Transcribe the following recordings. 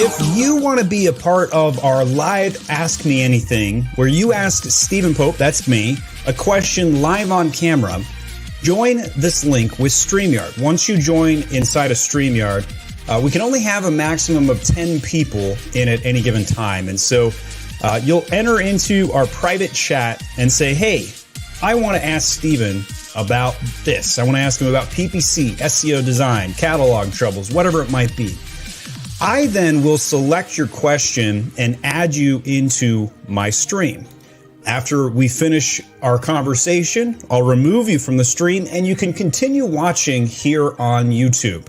If you want to be a part of our live Ask Me Anything, where you ask Stephen Pope, that's me, a question live on camera, join this link with StreamYard. Once you join inside of StreamYard, we can only have a maximum of 10 people in at any given time. And so you'll enter into our private chat and say, hey, I want to ask Stephen about this. I want to ask him about PPC, SEO design, catalog troubles, whatever it might be. I then will select your question and add you into my stream. After we finish our conversation, I'll remove you from the stream and you can continue watching here on YouTube.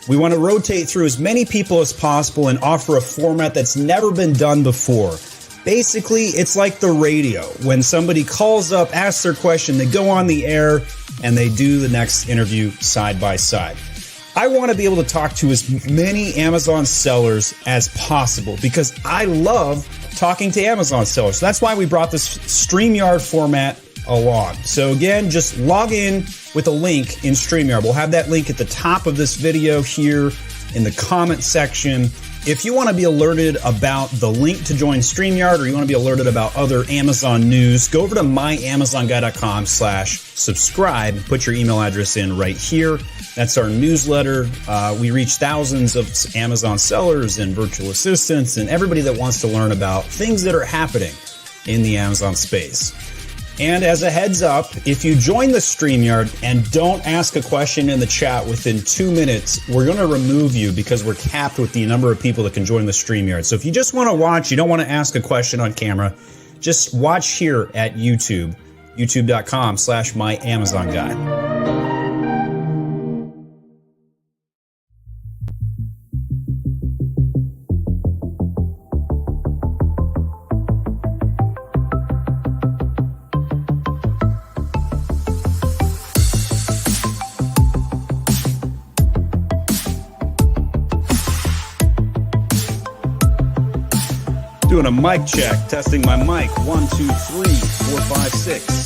We want to rotate through as many people as possible and offer a format that's never been done before. Basically, it's like the radio. When somebody calls up, asks their question, they go on the air, and they do the next interview side by side. I want to be able to talk to as many Amazon sellers as possible because I love talking to Amazon sellers. So that's why we brought this StreamYard format along. So again, just log in with a link in StreamYard. We'll have that link at the top of this video here in the comment section. If you want to be alerted about the link to join StreamYard or you want to be alerted about other Amazon news, go over to myamazonguy.com/subscribe and put your email address in right here. That's our newsletter. We reach thousands of Amazon sellers and virtual assistants and everybody that wants to learn about things that are happening in the Amazon space. And as a heads up, if you join the StreamYard and don't ask a question in the chat within 2 minutes, we're going to remove you because we're capped with the number of people that can join the StreamYard. So if you just want to watch, you don't want to ask a question on camera, just watch here at YouTube, youtube.com/myamazonguy. Doing a mic check, testing my mic. 1, 2, 3, 4, 5, 6.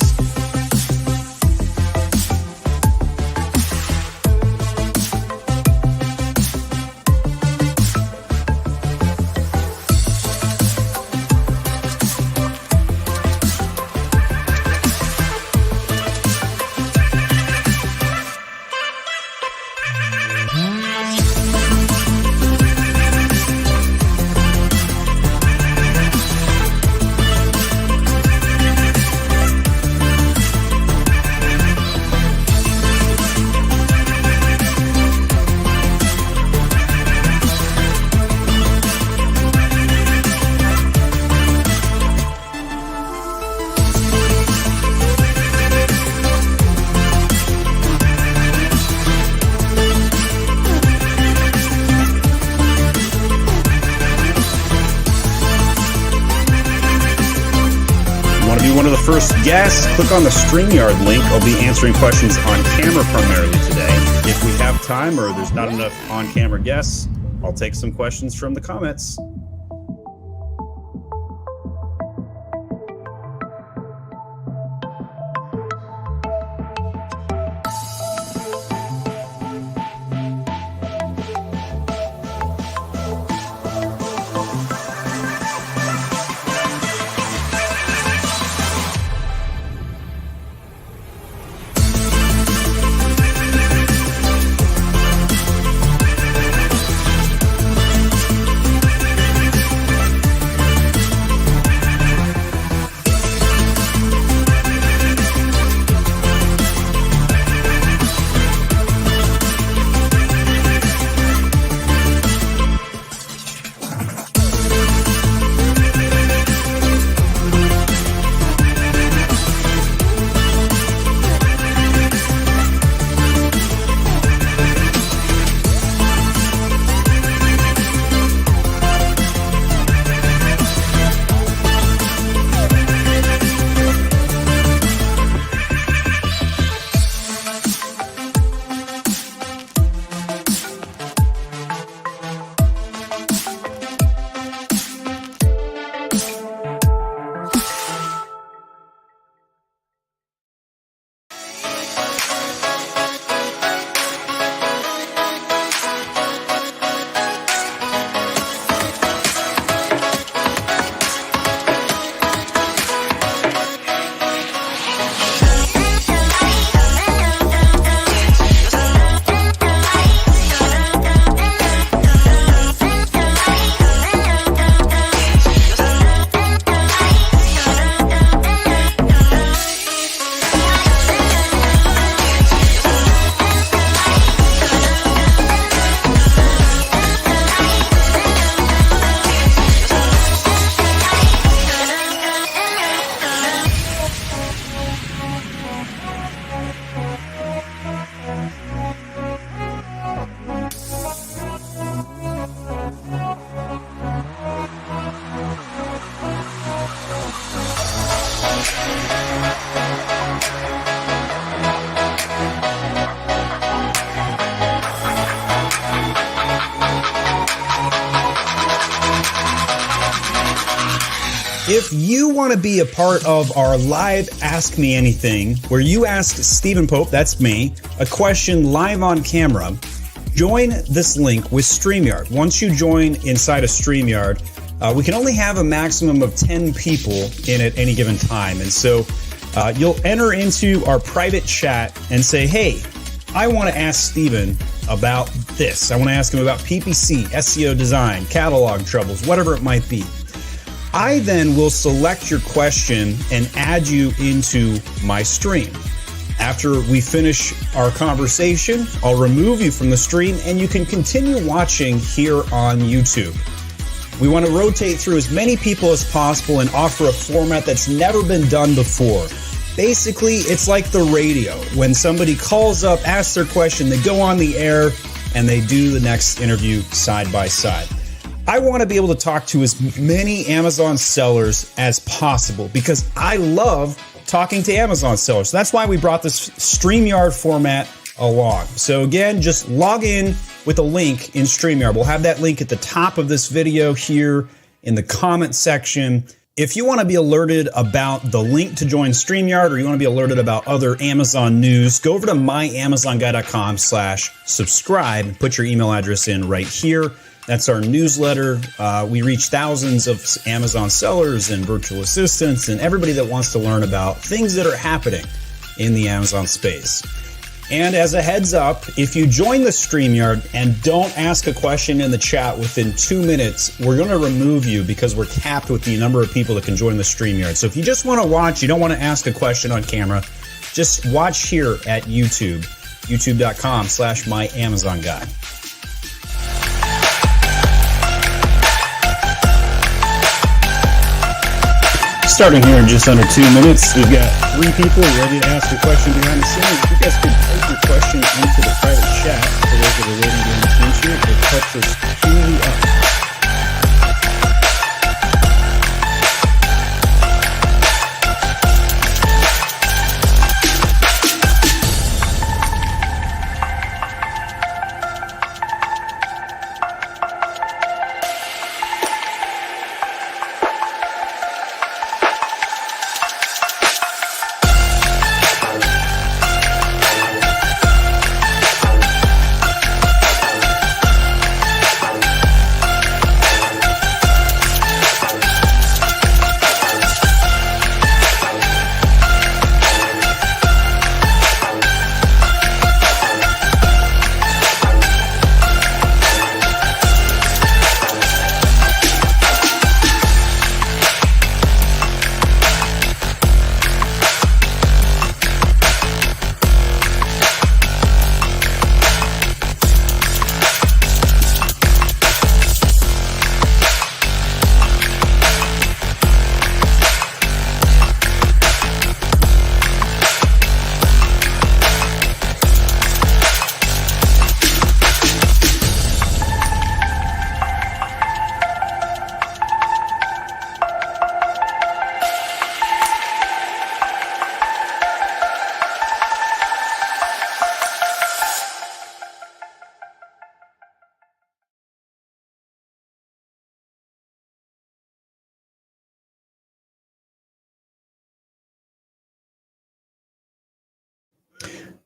First guest, click on the StreamYard link. I'll be answering questions on camera primarily today. If we have time or there's not enough on-camera guests, I'll take some questions from the comments. If you want to be a part of our live Ask Me Anything, where you ask Stephen Pope, that's me, a question live on camera, join this link with StreamYard. Once you join inside of StreamYard, we can only have a maximum of 10 people in at any given time. And so you'll enter into our private chat and say, hey, I want to ask Stephen about this. I want to ask him about PPC, SEO design, catalog troubles, whatever it might be. I then will select your question and add you into my stream. After we finish our conversation, I'll remove you from the stream and you can continue watching here on YouTube. We want to rotate through as many people as possible and offer a format that's never been done before. Basically, it's like the radio. When somebody calls up, asks their question, they go on the air, and they do the next interview side by side. I want to be able to talk to as many Amazon sellers as possible because I love talking to Amazon sellers. That's why we brought this StreamYard format along. So again, just log in with a link in StreamYard. We'll have that link at the top of this video here in the comment section. If you want to be alerted about the link to join StreamYard or you want to be alerted about other Amazon news, go over to myamazonguy.com/subscribe and put your email address in right here. That's our newsletter. We reach thousands of Amazon sellers and virtual assistants and everybody that wants to learn about things that are happening in the Amazon space. And as a heads up, if you join the StreamYard and don't ask a question in the chat within 2 minutes, we're going to remove you because we're capped with the number of people that can join the StreamYard. So if you just want to watch, you don't want to ask a question on camera, just watch here at YouTube, youtube.com/myamazonguy. Starting here in just under 2 minutes, we've got 3 people ready to ask a question behind the scenes. If you guys could type your question into the private chat for those that are waiting to answer it, it puts us truly up.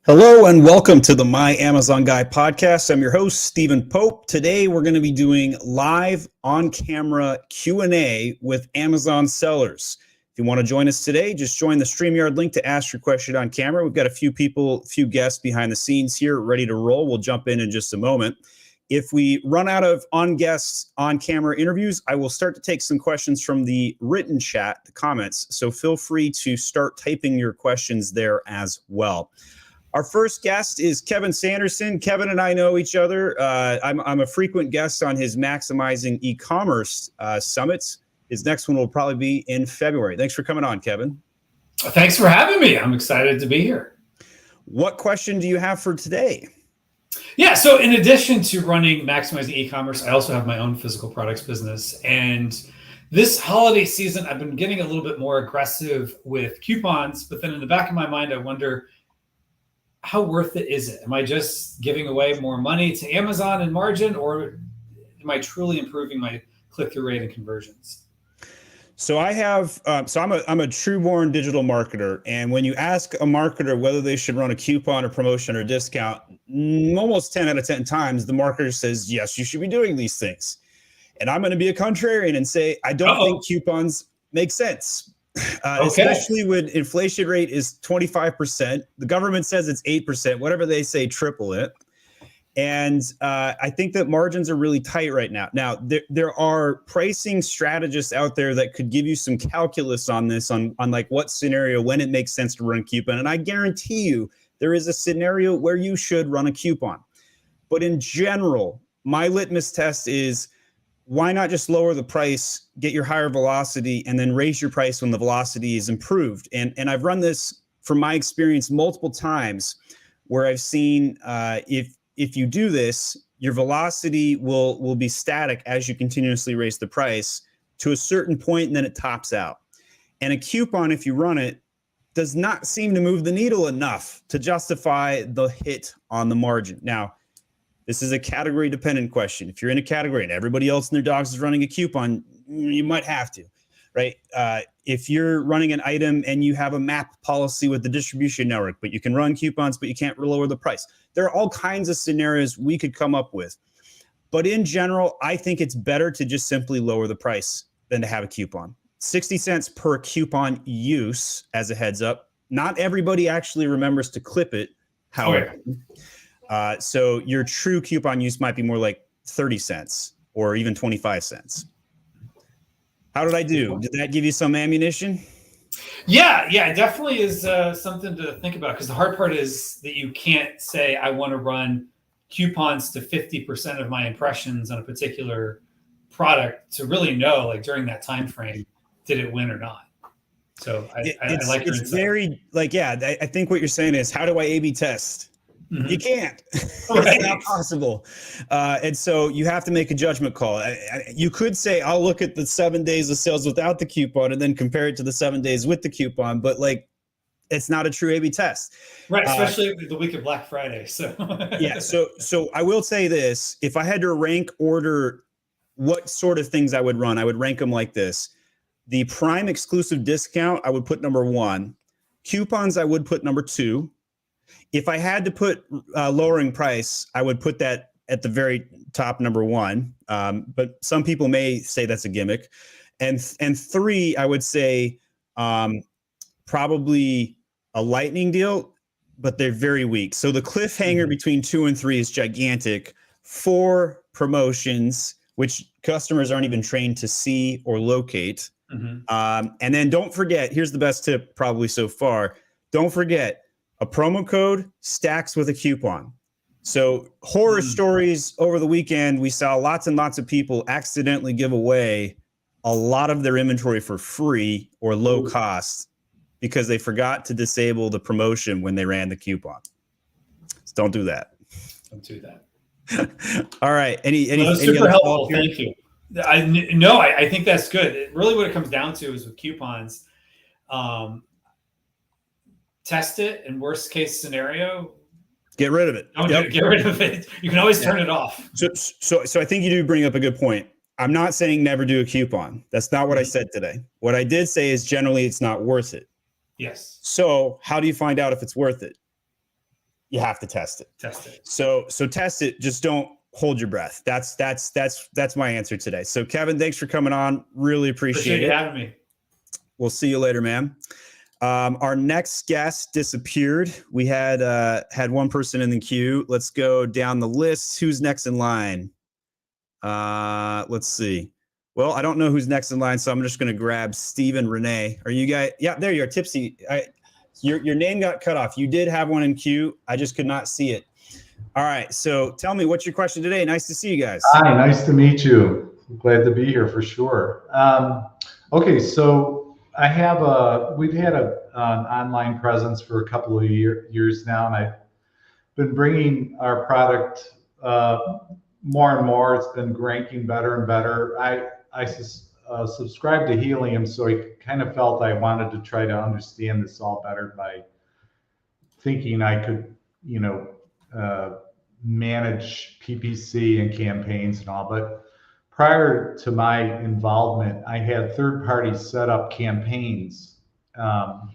Hello and welcome to the My Amazon Guy podcast. I'm your host, Stephen Pope. Today we're going to be doing live on-camera Q&A with Amazon sellers. If you want to join us today, just join the StreamYard link to ask your question on camera. We've got a few guests behind the scenes here ready to roll. We'll jump in just a moment. If we run out of on-guests on-camera interviews, I will start to take some questions from the written chat, the comments. So feel free to start typing your questions there as well. Our first guest is Kevin Sanderson. Kevin and I know each other. I'm a frequent guest on his Maximizing E-commerce summits. His next one will probably be in February. Thanks for coming on, Kevin. Thanks for having me. I'm excited to be here. What question do you have for today? Yeah, so in addition to running Maximizing E-commerce, I also have my own physical products business. And this holiday season, I've been getting a little bit more aggressive with coupons. But then in the back of my mind, I wonder, how worth it is it? Am I just giving away more money to Amazon and margin, or am I truly improving my click-through rate and conversions? So I have, I'm a true-born digital marketer, and when you ask a marketer whether they should run a coupon or promotion or discount, almost 10 out of 10 times the marketer says yes, you should be doing these things. And I'm going to be a contrarian and say I don't think coupons make sense, especially when inflation rate is 25%. The government says it's 8%. Whatever they say, triple it. And I think that margins are really tight right now. Now, there are pricing strategists out there that could give you some calculus on this, on like what scenario, when it makes sense to run a coupon. And I guarantee you there is a scenario where you should run a coupon. But in general, my litmus test is why not just lower the price, get your higher velocity, and then raise your price when the velocity is improved. And I've run this from my experience multiple times where I've seen if you do this, your velocity will be static as you continuously raise the price to a certain point, and then it tops out. And a coupon, if you run it, does not seem to move the needle enough to justify the hit on the margin. Now, this is a category dependent question. If you're in a category and everybody else in their dogs is running a coupon, you might have to, right? If you're running an item and you have a map policy with the distribution network, but you can run coupons, but you can't lower the price. There are all kinds of scenarios we could come up with. But in general, I think it's better to just simply lower the price than to have a coupon. 60 cents per coupon use, as a heads up. Not everybody actually remembers to clip it, however. So your true coupon use might be more like 30 cents or even 25 cents. How did I do? Did that give you some ammunition? Yeah, it definitely is something to think about, because the hard part is that you can't say I want to run coupons to 50% of my impressions on a particular product to really know, like, during that time frame, did it win or not. So I like your insight. Very like, yeah, I think what you're saying is, how do I A/B test? Mm-hmm. You can't. Right. It's not possible. And so you have to make a judgment call. You could say, I'll look at the 7 days of sales without the coupon and then compare it to the 7 days with the coupon. But like, it's not a true A/B test. Right. Especially the week of Black Friday. So yeah. So I will say this. If I had to rank order what sort of things I would run, I would rank them like this. The Prime exclusive discount, I would put number 1. Coupons, I would put number 2. If I had to put lowering price, I would put that at the very top, number 1. But some people may say that's a gimmick. And 3, I would say probably a lightning deal, but they're very weak. So the cliffhanger between 2 and 3 is gigantic. 4, promotions, which customers aren't even trained to see or locate. And then don't forget, here's the best tip probably so far. Don't forget, a promo code stacks with a coupon. So horror stories over the weekend, we saw lots and lots of people accidentally give away a lot of their inventory for free or low cost because they forgot to disable the promotion when they ran the coupon. So don't do that. Don't do that. All right. Any super helpful. Thank you. I think that's good. Really what it comes down to is with coupons, test it, in worst case scenario, get rid of it. Get rid of it. You can always turn it off. So I think you do bring up a good point. I'm not saying never do a coupon. That's not what I said today. What I did say is generally it's not worth it. Yes. So how do you find out if it's worth it? You have to test it. Test it. So test it. Just don't hold your breath. That's my answer today. So Kevin, thanks for coming on. Really appreciate it. Having me. We'll see you later, man. Our next guest disappeared. We had one person in the queue. Let's go down the list. Who's next in line? Let's see. Well, I don't know who's next in line, so I'm just going to grab Stephen Renee. Are you guys? Yeah, there you are. TipSee. Your name got cut off. You did have one in queue. I just could not see it. All right. So tell me, what's your question today? Nice to see you guys. Hi, nice to meet you. I'm glad to be here for sure. Okay, so we've had an online presence for a couple of years now, and I've been bringing our product more and more. It's been ranking better and better. I subscribe to Helium, so I kind of felt I wanted to try to understand this all better by thinking I could, manage PPC and campaigns and all. But prior to my involvement, I had third parties set up campaigns, and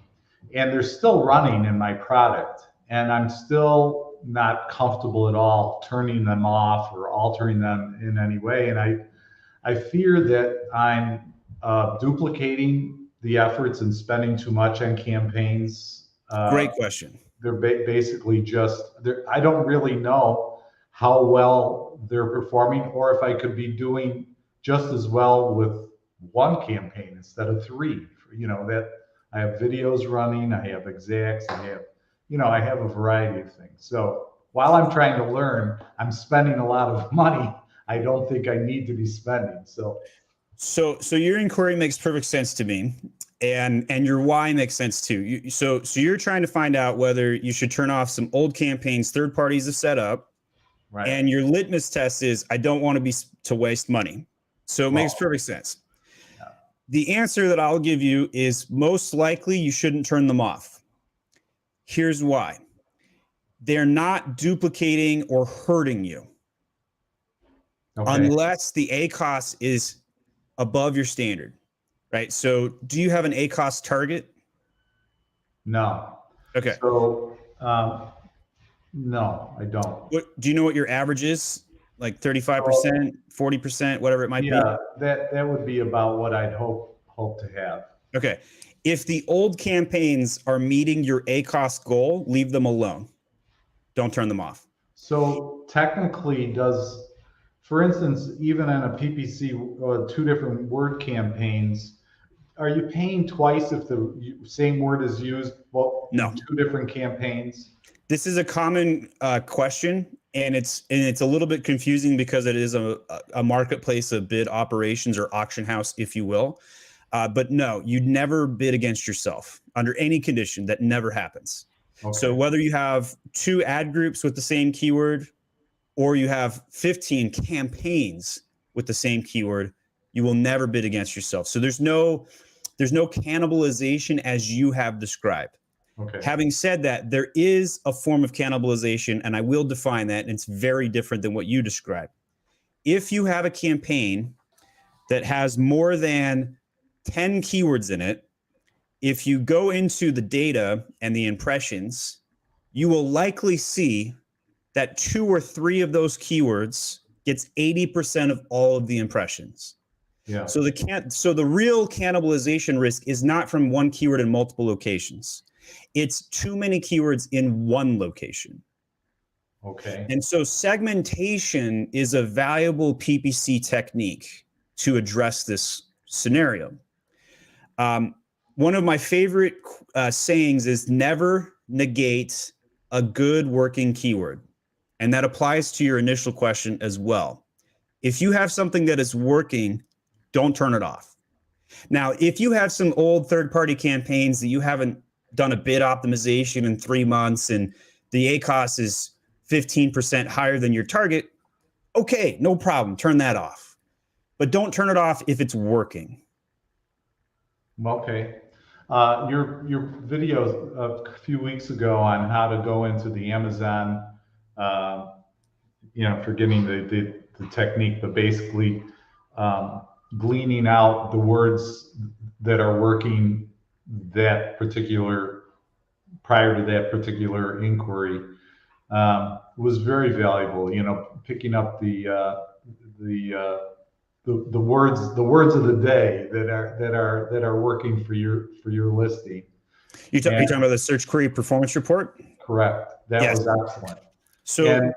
they're still running in my product, and I'm still not comfortable at all turning them off or altering them in any way. And I fear that I'm duplicating the efforts and spending too much on campaigns. Great question. They're basically just, I don't really know how well they're performing, or if I could be doing just as well with one campaign instead of three. That I have videos running, I have exacts, I have a variety of things. So while I'm trying to learn, I'm spending a lot of money I don't think I need to be spending. So your inquiry makes perfect sense to me, and your why makes sense too. So you're trying to find out whether you should turn off some old campaigns third parties have set up, right? And your litmus test is I don't want to waste money. So it makes perfect sense. Yeah. The answer that I'll give you is most likely you shouldn't turn them off. Here's why. They're not duplicating or hurting you. Okay. Unless the ACOS is above your standard, right? So do you have an ACOS target? No. Okay. So, no, I don't. Do you know what your average is? Like 35%, 40%, whatever it might be? Yeah, that would be about what I'd hope to have. Okay. If the old campaigns are meeting your ACOS goal, leave them alone. Don't turn them off. So technically for instance, even in a PPC, 2 different word campaigns, are you paying twice if the same word is used no. in 2 different campaigns? This is a common question, and it's a little bit confusing because it is a marketplace of bid operations or auction house, if you will. But no, you'd never bid against yourself under any condition. That never happens. Okay. So whether you have 2 ad groups with the same keyword, or you have 15 campaigns with the same keyword, you will never bid against yourself. So there's no cannibalization as you have described. Okay. Having said that, there is a form of cannibalization, and I will define that, and it's very different than what you described. If you have a campaign that has more than 10 keywords in it, if you go into the data and the impressions, you will likely see that 2 or 3 of those keywords gets 80% of all of the impressions. Yeah. So the real cannibalization risk is not from one keyword in multiple locations. It's too many keywords in one location. Okay. And so segmentation is a valuable PPC technique to address this scenario. One of my favorite sayings is never negate a good working keyword. And that applies to your initial question as well. If you have something that is working, don't turn it off. Now, if you have some old third-party campaigns that you haven't done a bid optimization in 3 months and the ACOS is 15% higher than your target, okay, no problem, turn that off. But don't turn it off if it's working. Okay. Your video a few weeks ago on how to go into the Amazon, forgetting the technique, but basically gleaning out the words that are working prior to that particular inquiry was very valuable. Picking up the words of the day that are working for your listing. You're talking about the search query performance report? Correct. That was excellent. So and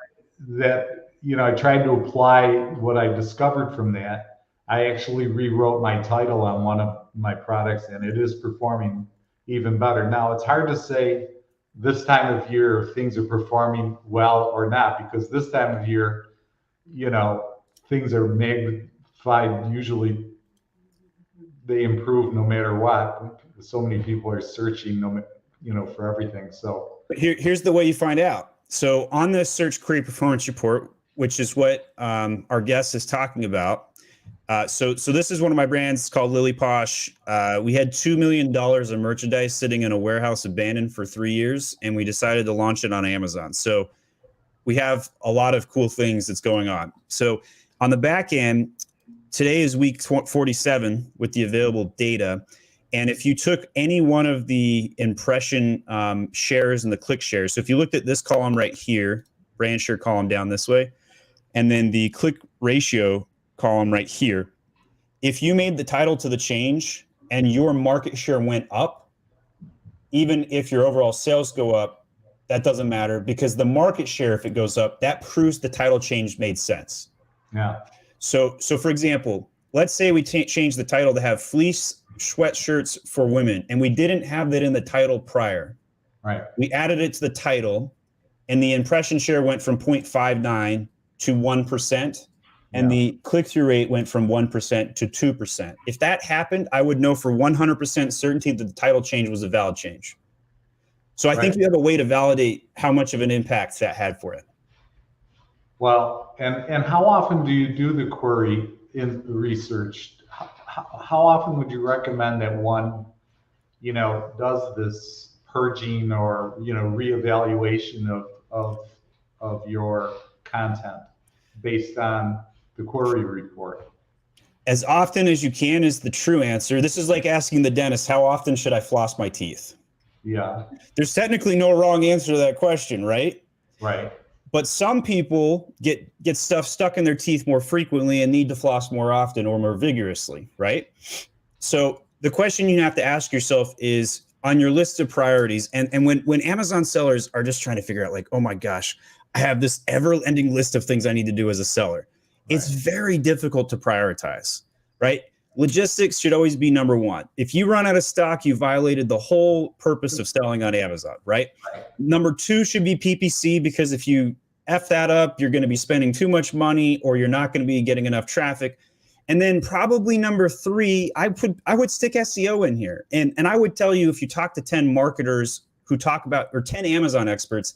that I tried to apply what I discovered from that. I actually rewrote my title on one of my products, and it is performing even better. Now, it's hard to say this time of year if things are performing well or not, because this time of year, things are magnified. Usually they improve no matter what. So many people are searching, for everything. So here's the way you find out. So on the search query performance report, which is what our guest is talking about. So this is one of my brands called Lily Posh. We had $2 million of merchandise sitting in a warehouse abandoned for 3 years, and we decided to launch it on Amazon. So we have a lot of cool things that's going on. So on the back end, today is week 47 with the available data. And if you took any one of the impression shares and the click shares, so if you looked at this column right here, brand share column down this way, and then the click ratio column right here, if you made the title to the change and your market share went up, even if your overall sales go up, that doesn't matter, because the market share, if it goes up, that proves the title change made sense. Yeah. So for example, let's say we change the title to have fleece sweatshirts for women, and we didn't have that in the title prior. Right. We added it to the title, and the impression share went from 0.59 to 1%, and the click-through rate went from 1% to 2%. If that happened, I would know for 100% certainty that the title change was a valid change. So I think you have a way to validate how much of an impact that had for it. Well, and how often do you do the query in research? How often would you recommend that one, does this purging or, reevaluation of your content based on the query report? As often as you can is the true answer. This is like asking the dentist, how often should I floss my teeth? Yeah. There's technically no wrong answer to that question, right? Right. But some people get stuff stuck in their teeth more frequently and need to floss more often or more vigorously, right? So the question you have to ask yourself is, on your list of priorities, and when Amazon sellers are just trying to figure out, like, oh my gosh, I have this ever-ending list of things I need to do as a seller. It's very difficult to prioritize, right? Logistics should always be number one. If you run out of stock, you violated the whole purpose of selling on Amazon, right? Number two should be PPC, because if you F that up, you're going to be spending too much money, or you're not going to be getting enough traffic. And then probably number three, I would stick SEO in here. And I would tell you, if you talk to 10 marketers who talk about, or 10 Amazon experts,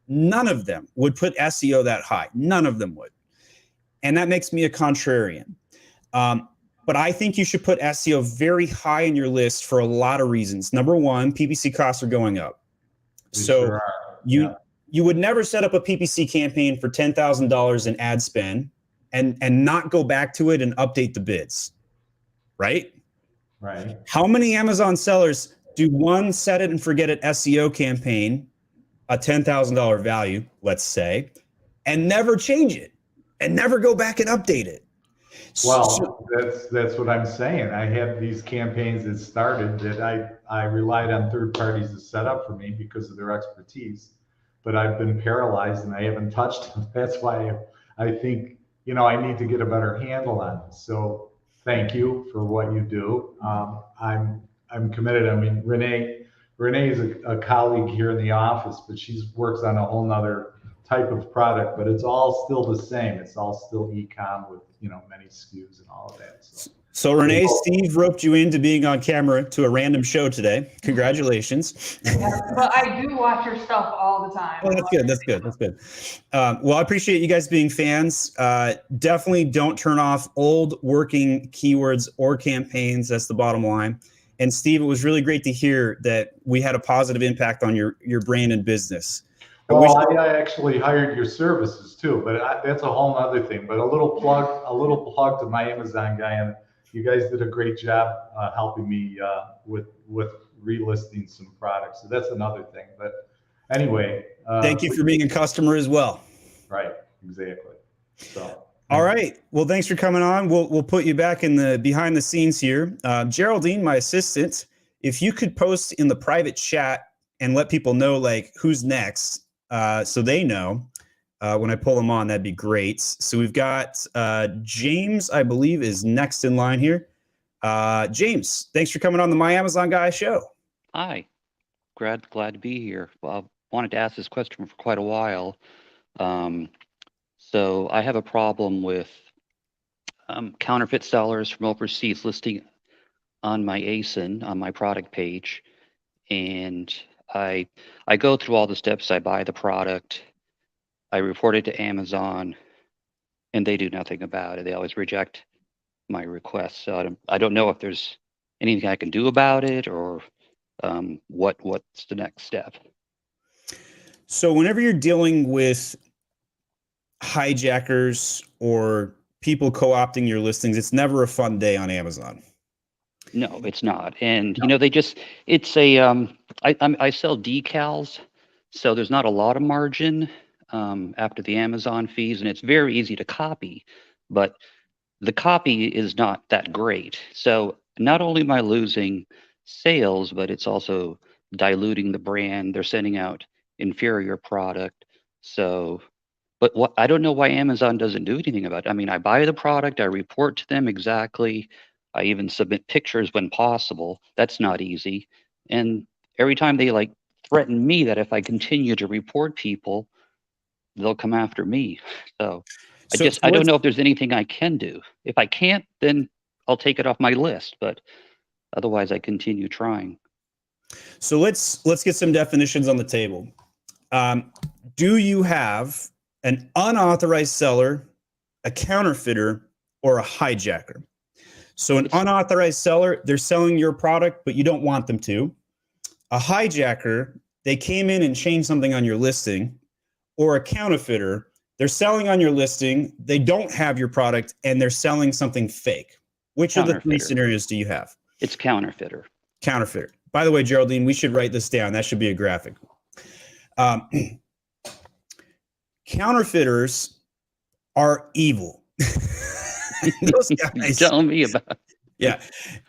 none of them would put SEO that high. None of them would. And that makes me a contrarian. But I think you should put SEO very high in your list for a lot of reasons. Number one, PPC costs are going up. So you would never set up a PPC campaign for $10,000 in ad spend and not go back to it and update the bids, right? Right. How many Amazon sellers do one set it and forget it SEO campaign, a $10,000 value, let's say, and never change it and never go back and update it? Well, that's what I'm saying. I had these campaigns that started that I relied on third parties to set up for me because of their expertise, but I've been paralyzed and I haven't touched them. That's why I think, I need to get a better handle on it. So thank you for what you do. I'm committed. I mean, Renee is a colleague here in the office, but she works on a whole nother type of product, but it's all still the same. It's all still e-com with, many SKUs and all of that. So Renee, Steve roped you into being on camera to a random show today. Congratulations. Yeah, but I do watch your stuff all the time. Oh, that's good. That's good. That's good. Well, I appreciate you guys being fans. Definitely don't turn off old working keywords or campaigns. That's the bottom line. And Steve, it was really great to hear that we had a positive impact on your brand and business. Well, I actually hired your services too, but that's a whole other thing. But a little plug to my Amazon guy, and you guys did a great job helping me with relisting some products. So that's another thing. But anyway, thank you for being a customer as well. Right, exactly. So. All right. Well, thanks for coming on. We'll put you back in the behind the scenes here. Geraldine, my assistant, if you could post in the private chat and let people know like who's next, so they know when I pull them on, that'd be great. So we've got James, I believe, is next in line here. James, thanks for coming on the My Amazon Guy show. Hi, glad to be here. Well, I wanted to ask this question for quite a while. So I have a problem with counterfeit sellers from overseas listing on my ASIN, on my product page. And I go through all the steps. I buy the product, I report it to Amazon, and they do nothing about it. They always reject my request. So I don't know if there's anything I can do about it, or what's the next step. So whenever you're dealing with hijackers or people co-opting your listings. It's never a fun day on Amazon. No, it's not. And you know, it's a I sell decals, so there's not a lot of margin after the Amazon fees, and it's very easy to copy, but the copy is not that great. So not only am I losing sales, but it's also diluting the brand. They're sending out inferior product. So, but what I don't know why Amazon doesn't do anything about it. I mean, I buy the product, I report to them exactly. I even submit pictures when possible. That's not easy. And every time they like threaten me that if I continue to report people, they'll come after me. So I don't know if there's anything I can do. If I can't, then I'll take it off my list, but otherwise I continue trying. So let's get some definitions on the table. Do you have an unauthorized seller, a counterfeiter, or a hijacker? So an unauthorized seller, they're selling your product, but you don't want them to. A hijacker, they came in and changed something on your listing. Or a counterfeiter, they're selling on your listing, they don't have your product, and they're selling something fake. Which of the three scenarios do you have? It's counterfeiter. Counterfeiter. By the way, Geraldine, we should write this down. That should be a graphic. Counterfeiters are evil. Those guys. Tell me about it. Yeah.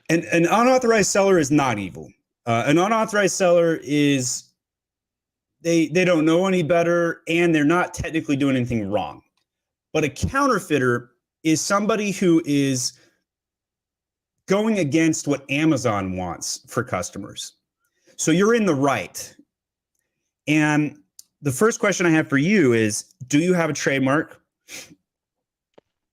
And an unauthorized seller is not evil. An unauthorized seller is they don't know any better, and they're not technically doing anything wrong. But a counterfeiter is somebody who is going against what Amazon wants for customers. So you're in the right. And the first question I have for you is, do you have a trademark?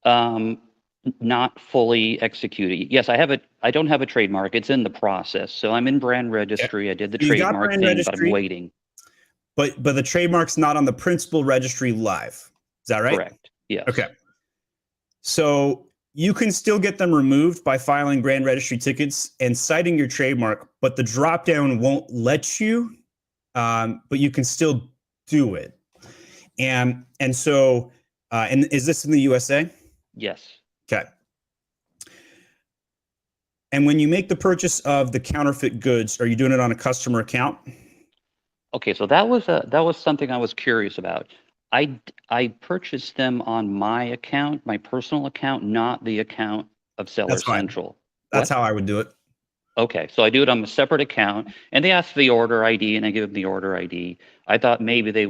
Not fully executed. Yes, I have it. I don't have a trademark. It's in the process. So I'm in brand registry. I did the trademark thing, but I'm waiting. But the trademark's not on the principal registry live. Is that right? Correct. Yes. Okay. So you can still get them removed by filing brand registry tickets and citing your trademark, but the dropdown won't let you, but you can still do it. And so, and is this in the USA? Yes. Okay. And when you make the purchase of the counterfeit goods, are you doing it on a customer account? Okay, so that was something I was curious about. I purchased them on my account, my personal account, not the account of Seller Central. That's how I would do it. Okay, so I do it on a separate account, and they ask for the order ID, and I give them the order ID. I thought maybe that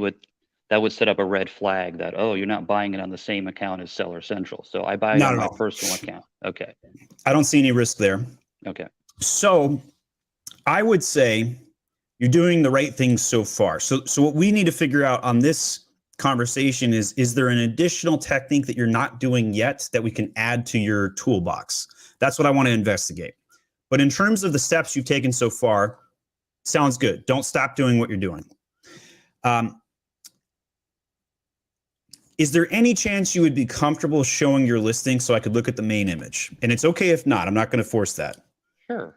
would set up a red flag that, oh, you're not buying it on the same account as Seller Central. So I buy it on my personal account. Okay. I don't see any risk there. Okay. So I would say you're doing the right things so far. So what we need to figure out on this conversation is there an additional technique that you're not doing yet that we can add to your toolbox? That's what I want to investigate. But in terms of the steps you've taken so far, sounds good. Don't stop doing what you're doing. Is there any chance you would be comfortable showing your listing so I could look at the main image? And it's okay if not. I'm not going to force that. Sure.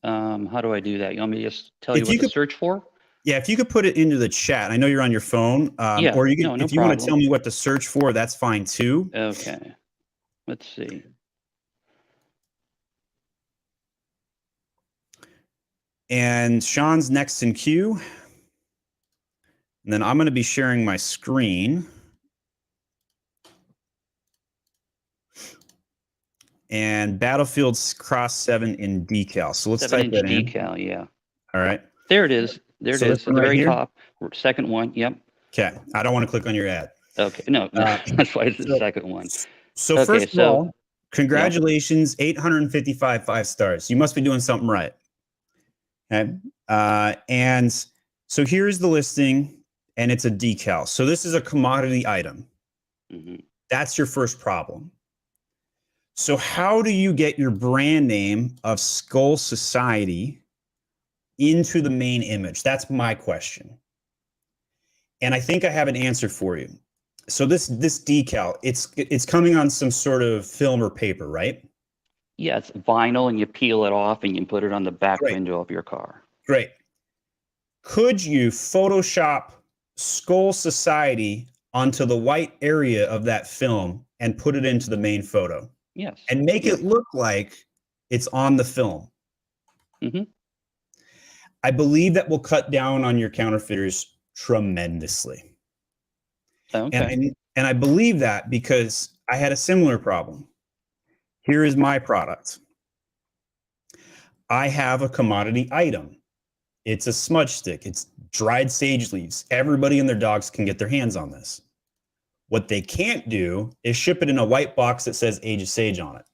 How do I do that? You want me to just tell you what to search for? Yeah, if you could put it into the chat. I know you're on your phone. Yeah, or you can, if you want to tell me what to search for, that's fine too. Okay. Let's see. And Sean's next in queue. And then I'm going to be sharing my screen. And Battlefield's Cross 7 in decal. So let's type that in. Decal, yeah. All right. There it is. There it is. At the very top. Second one. Yep. Okay. I don't want to click on your ad. Okay. No, that's why it's the second one. So okay, first of all, congratulations, 855 5 stars. You must be doing something right. Okay. And so here's the listing, and it's a decal. So this is a commodity item. Mm-hmm. That's your first problem. So how do you get your brand name of Skull Society into the main image? That's my question. And I think I have an answer for you. So this decal, it's coming on some sort of film or paper, right? Yeah, it's vinyl, and you peel it off and you put it on the back window of your car. Great. Could you Photoshop Skull Society onto the white area of that film and put it into the main photo. Yes. And make it look like it's on the film. Mm-hmm. I believe that will cut down on your counterfeiters tremendously. Okay. And I believe that because I had a similar problem. Here is my product. I have a commodity item. It's a smudge stick. It's dried sage leaves. Everybody and their dogs can get their hands on this. What they can't do is ship it in a white box that says Age of Sage on it.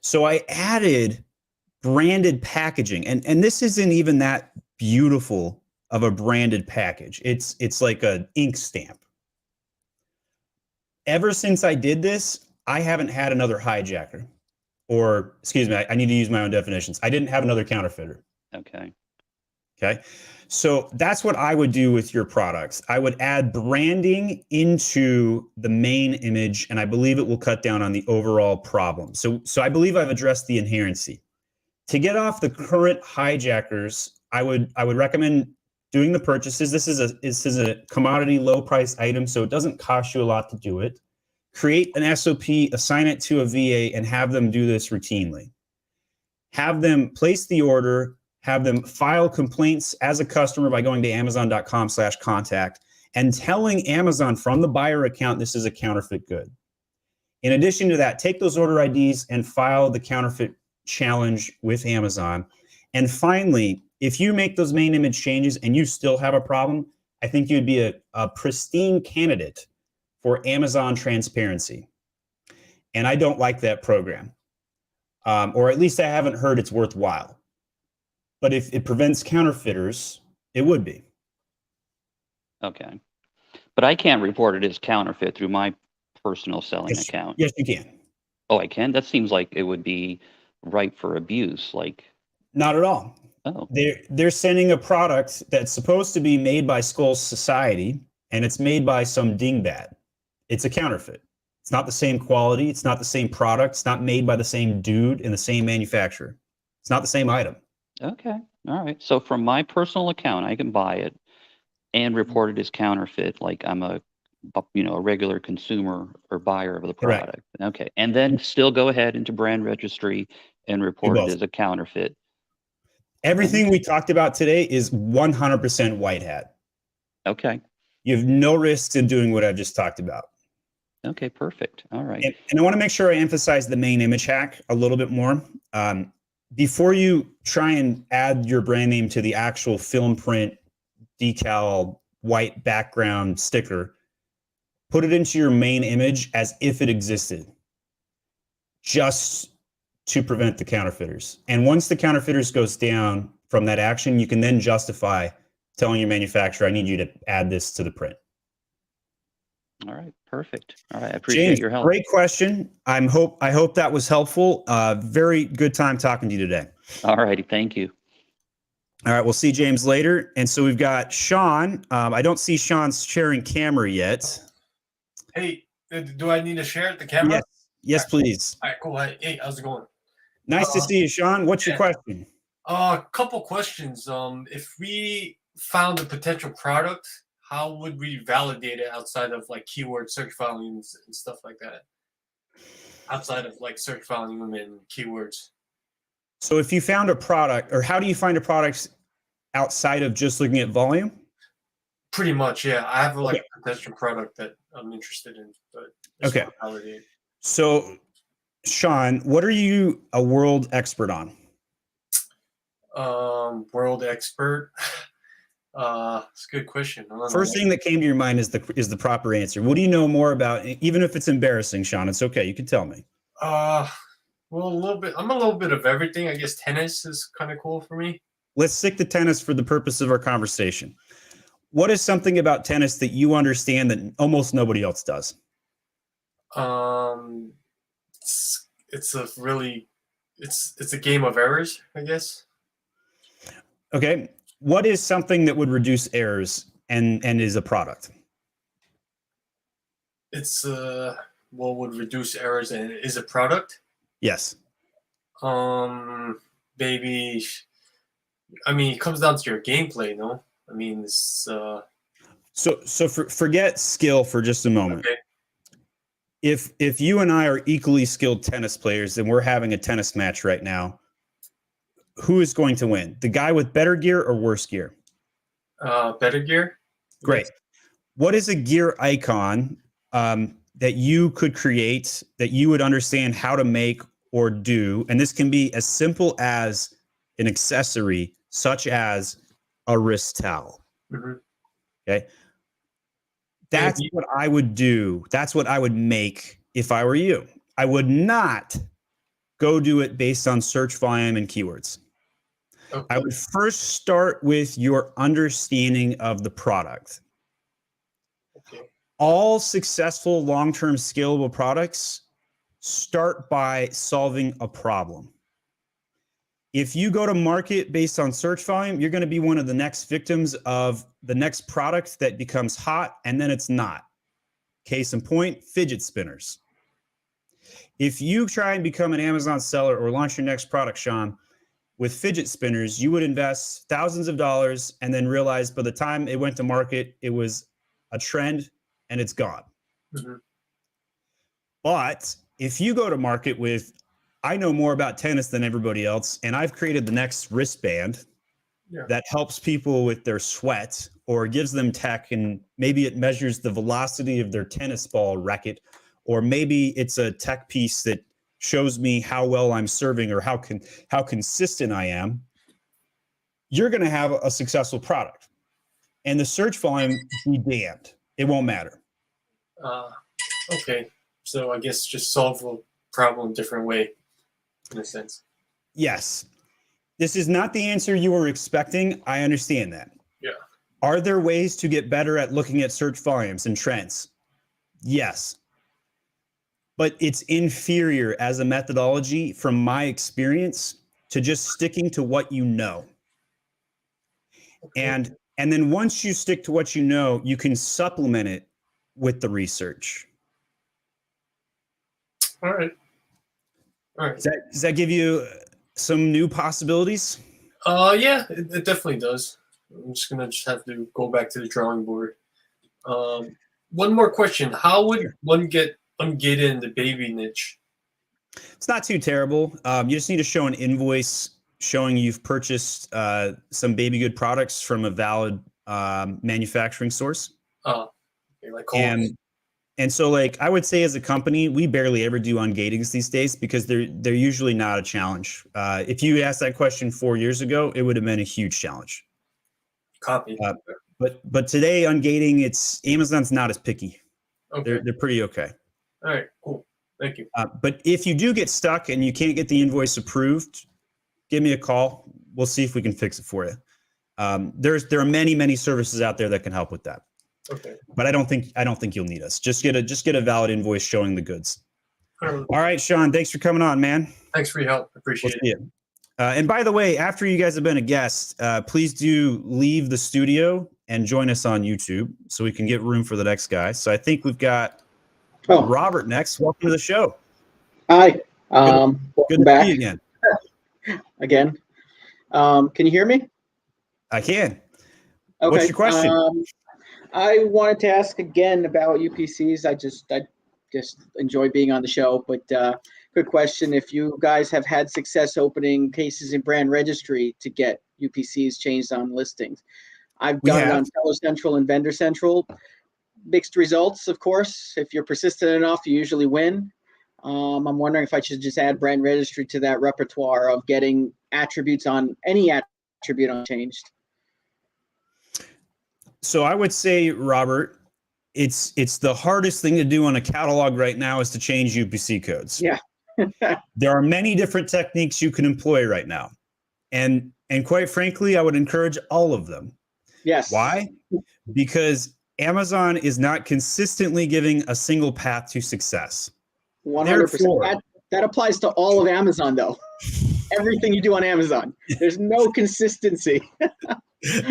So I added branded packaging, and this isn't even that beautiful of a branded package. It's like an ink stamp. Ever since I did this, I haven't had another hijacker, or excuse me, I need to use my own definitions. I didn't have another counterfeiter. Okay. Okay. So that's what I would do with your products. I would add branding into the main image, and I believe it will cut down on the overall problem. So I believe I've addressed the inherency. To get off the current hijackers, I would recommend doing the purchases. This is a commodity low price item, so it doesn't cost you a lot to do it. Create an SOP, assign it to a VA, and have them do this routinely. Have them place the order, have them file complaints as a customer by going to amazon.com/contact and telling Amazon from the buyer account this is a counterfeit good. In addition to that, take those order IDs and file the counterfeit challenge with Amazon. And finally, if you make those main image changes and you still have a problem, I think you'd be a pristine candidate for Amazon transparency. And I don't like that program. Or at least I haven't heard it's worthwhile. But if it prevents counterfeiters, it would be. Okay. But I can't report it as counterfeit through my personal selling account. Yes, you can. Oh, I can? That seems like it would be ripe for abuse. Like, not at all. Oh. They're sending a product that's supposed to be made by Skull Society, and it's made by some dingbat. It's a counterfeit. It's not the same quality. It's not the same product. It's not made by the same dude in the same manufacturer. It's not the same item. Okay. All right. So from my personal account, I can buy it and report it as counterfeit, like I'm a regular consumer or buyer of the product. Correct. Okay. And then still go ahead into brand registry and report it as a counterfeit. Everything we talked about today is 100% white hat. Okay. You have no risks in doing what I've just talked about. Okay, perfect. All right. And I want to make sure I emphasize the main image hack a little bit more. Before you try and add your brand name to the actual film print decal white background sticker, put it into your main image as if it existed, just to prevent the counterfeiters. And once the counterfeiters goes down from that action, you can then justify telling your manufacturer, I need you to add this to the print. All right, perfect. All right, I appreciate James, your help. Great question. I hope that was helpful. Very good time talking to you today. All righty, thank you. All right, we'll see James later. And so we've got Sean. I don't see Sean sharing camera yet. Hey, do I need to share the camera? Yes, please. All right, cool. Hey, how's it going? Nice to see you, Sean. What's your question? A couple questions. If we found a potential product, how would we validate it outside of like keyword search volumes and stuff like that? Outside of like search volume and keywords. So if you found a product, or how do you find a product outside of just looking at volume? Pretty much, yeah. I have like a potential product that I'm interested in, but okay. So, Sean, what are you a world expert on? World expert. It's a good question. First thing that came to your mind is the proper answer. What do you know more about? Even if it's embarrassing, Sean, it's okay. You can tell me. Well, a little bit. I'm a little bit of everything. I guess tennis is kind of cool for me. Let's stick to tennis for the purpose of our conversation. What is something about tennis that you understand that almost nobody else does? It's a game of errors, I guess. Okay. What is something that would reduce errors and is a product? It's what would reduce errors and is a product? Yes. Maybe. I mean, it comes down to your gameplay, no? I mean, it's. So forget skill for just a moment. Okay. if you and I are equally skilled tennis players and we're having a tennis match right now, who is going to win? The guy with better gear or worse gear? Better gear. Great. What is a gear icon that you could create that you would understand how to make or do? And this can be as simple as an accessory, such as a wrist towel. Mm-hmm. Okay. That's what I would do. That's what I would make if I were you. I would not go do it based on search volume and keywords. Okay. I would first start with your understanding of the product. Okay. All successful long-term scalable products start by solving a problem. If you go to market based on search volume, you're going to be one of the next victims of the next product that becomes hot and then it's not. Case in point, fidget spinners. If you try and become an Amazon seller or launch your next product, Sean, with fidget spinners, you would invest thousands of dollars and then realize by the time it went to market, it was a trend and it's gone. Mm-hmm. But if you go to market with, I know more about tennis than everybody else, and I've created the next wristband that helps people with their sweat or gives them tech, and maybe it measures the velocity of their tennis ball racket, or maybe it's a tech piece that shows me how well I'm serving or how consistent I am, you're going to have a successful product. And the search volume, be damned. It won't matter. Okay. So I guess just solve a problem a different way, in a sense. Yes. This is not the answer you were expecting. I understand that. Yeah. Are there ways to get better at looking at search volumes and trends? Yes. But it's inferior as a methodology from my experience to just sticking to what you know. Okay. And then once you stick to what you know, you can supplement it with the research. All right. All right. Does that give you some new possibilities? Yeah, it definitely does. I'm just gonna have to go back to the drawing board. One more question: how would one get in the baby niche? It's not too terrible. You just need to show an invoice showing you've purchased some baby good products from a valid manufacturing source. Okay, like Coles. And so, like, I would say as a company, we barely ever do ungatings these days because they're usually not a challenge. If you asked that question 4 years ago, it would have been a huge challenge. Copy. But today, ungating, Amazon's not as picky. Okay. They're pretty okay. All right. Cool. Thank you. But if you do get stuck and you can't get the invoice approved, give me a call. We'll see if we can fix it for you. There are many services out there that can help with that. Okay. But I don't think you'll need us. Just get a valid invoice showing the goods. All right, Sean. Thanks for coming on, man. Thanks for your help. Appreciate it. And by the way, after you guys have been a guest, please do leave the studio and join us on YouTube so we can get room for the next guy. So I think we've got Robert next. Welcome to the show. Hi. Good to back. see you again. Can you hear me? I can. Okay. What's your question? I wanted to ask again about UPCs. I just enjoy being on the show, but quick question. If you guys have had success opening cases in brand registry to get UPCs changed on listings. I've done it on Seller Central and Vendor Central. Mixed results, of course. If you're persistent enough, you usually win. I'm wondering if I should just add brand registry to that repertoire of getting attributes on any attribute unchanged. So I would say, Robert, it's the hardest thing to do on a catalog right now is to change UPC codes. Yeah. There are many different techniques you can employ right now. And quite frankly, I would encourage all of them. Yes. Why? Because Amazon is not consistently giving a single path to success. 100%. That applies to all of Amazon, though. Everything you do on Amazon. There's no consistency.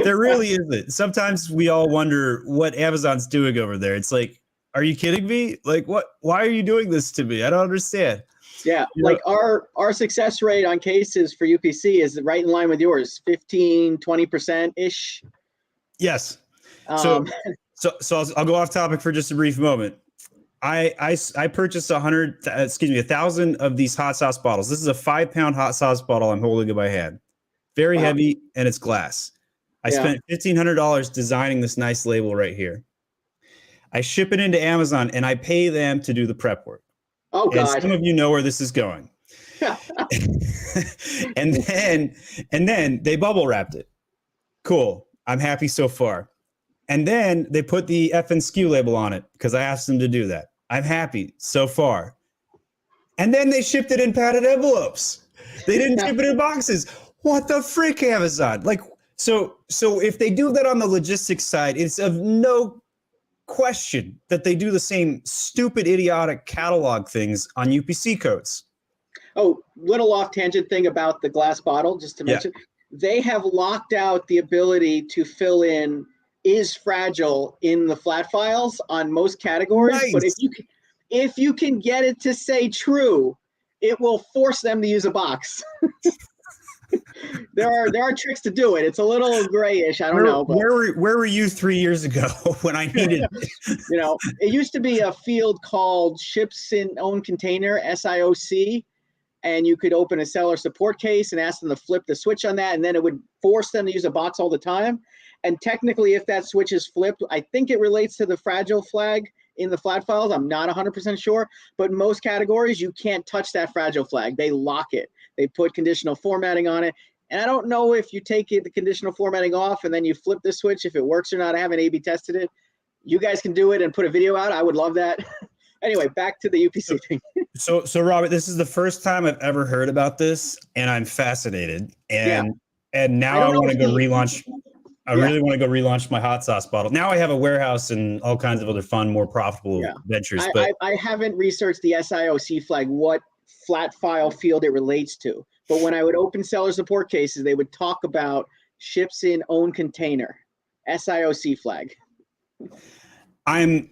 There really isn't. Sometimes we all wonder what Amazon's doing over there. It's like, are you kidding me? Like, what? Why are you doing this to me? I don't understand. Yeah, like our success rate on cases for UPC is right in line with yours, 15, 20%-ish. Yes. So I'll go off topic for just a brief moment. I purchased 1,000 of these hot sauce bottles. This is a 5-pound hot sauce bottle I'm holding in my hand. Very heavy, and it's glass. I spent $1,500 designing this nice label right here. I ship it into Amazon, and I pay them to do the prep work. Oh, God. And some of you know where this is going. and then they bubble wrapped it. Cool. I'm happy so far. And then they put the F and SKU label on it because I asked them to do that. I'm happy so far. And then they shipped it in padded envelopes. They didn't ship it in boxes. What the frick, Amazon? Like, so if they do that on the logistics side, it's of no question that they do the same stupid, idiotic catalog things on UPC codes. Oh, little off tangent thing about the glass bottle, just to mention, they have locked out the ability to fill in is fragile in the flat files on most categories. Nice. But if you can get it to say true, it will force them to use a box. There are tricks to do it. It's a little grayish. I don't know. But, where were you 3 years ago when I needed it used to be a field called ships in own container, SIOC. And you could open a seller support case and ask them to flip the switch on that. And then it would force them to use a box all the time. And technically, if that switch is flipped, I think it relates to the fragile flag in the flat files. I'm not 100% sure. But most categories, you can't touch that fragile flag. They lock it. They put conditional formatting on it. And I don't know if you take the conditional formatting off and then you flip the switch, if it works or not. I haven't A/B tested it. You guys can do it and put a video out. I would love that. Anyway, back to the UPC thing. So Robert, this is the first time I've ever heard about this, and I'm fascinated. And now I want to go relaunch. I really want to go relaunch my hot sauce bottle. Now I have a warehouse and all kinds of other fun, more profitable ventures. But I haven't researched the SIOC flag, what flat file field it relates to. But when I would open seller support cases, they would talk about ships in own container, SIOC flag. I'm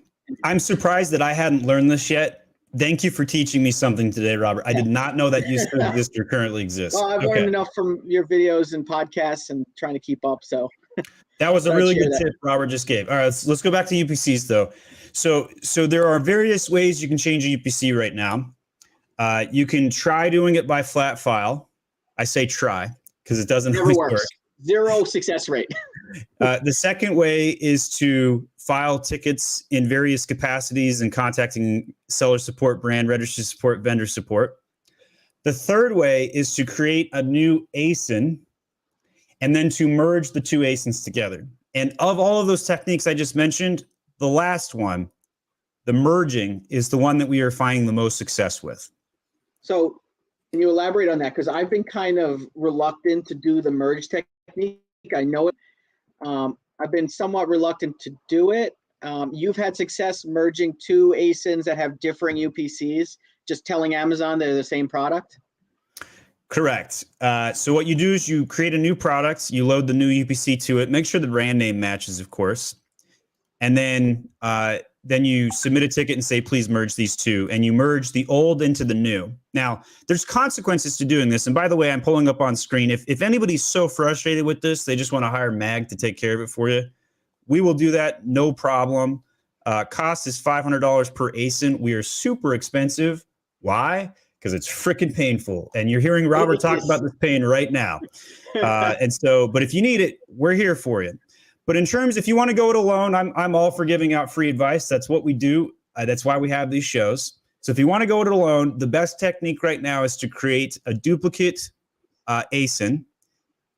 surprised that I hadn't learned this yet. Thank you for teaching me something today, Robert. I did not know that used to exist or currently exists. Well, I've learned enough from your videos and podcasts and trying to keep up. So that was a really good tip Robert just gave. All right, let's go back to UPCs though. So there are various ways you can change a UPC right now. You can try doing it by flat file. I say try because it doesn't always work. 0 success rate. The second way is to file tickets in various capacities and contacting seller support, brand registry support, vendor support. The third way is to create a new ASIN and then to merge the two ASINs together. And of all of those techniques I just mentioned, the last one, the merging, is the one that we are finding the most success with. So can you elaborate on that? Because I've been kind of reluctant to do the merge technique. I know it. I've been somewhat reluctant to do it. You've had success merging two ASINs that have differing UPCs, just telling Amazon they're the same product? Correct. So what you do is you create a new product, you load the new UPC to it, make sure the brand name matches, of course. And then you submit a ticket and say, please merge these two. And you merge the old into the new. Now, there's consequences to doing this. And by the way, I'm pulling up on screen. If anybody's so frustrated with this, they just want to hire Mag to take care of it for you, we will do that, no problem. Cost is $500 per ASIN. We are super expensive. Why? Because it's freaking painful. And you're hearing Robert talk about this pain right now. But if you need it, we're here for you. But in terms, if you want to go it alone, I'm all for giving out free advice. That's what we do. That's why we have these shows. So if you want to go it alone, the best technique right now is to create a duplicate ASIN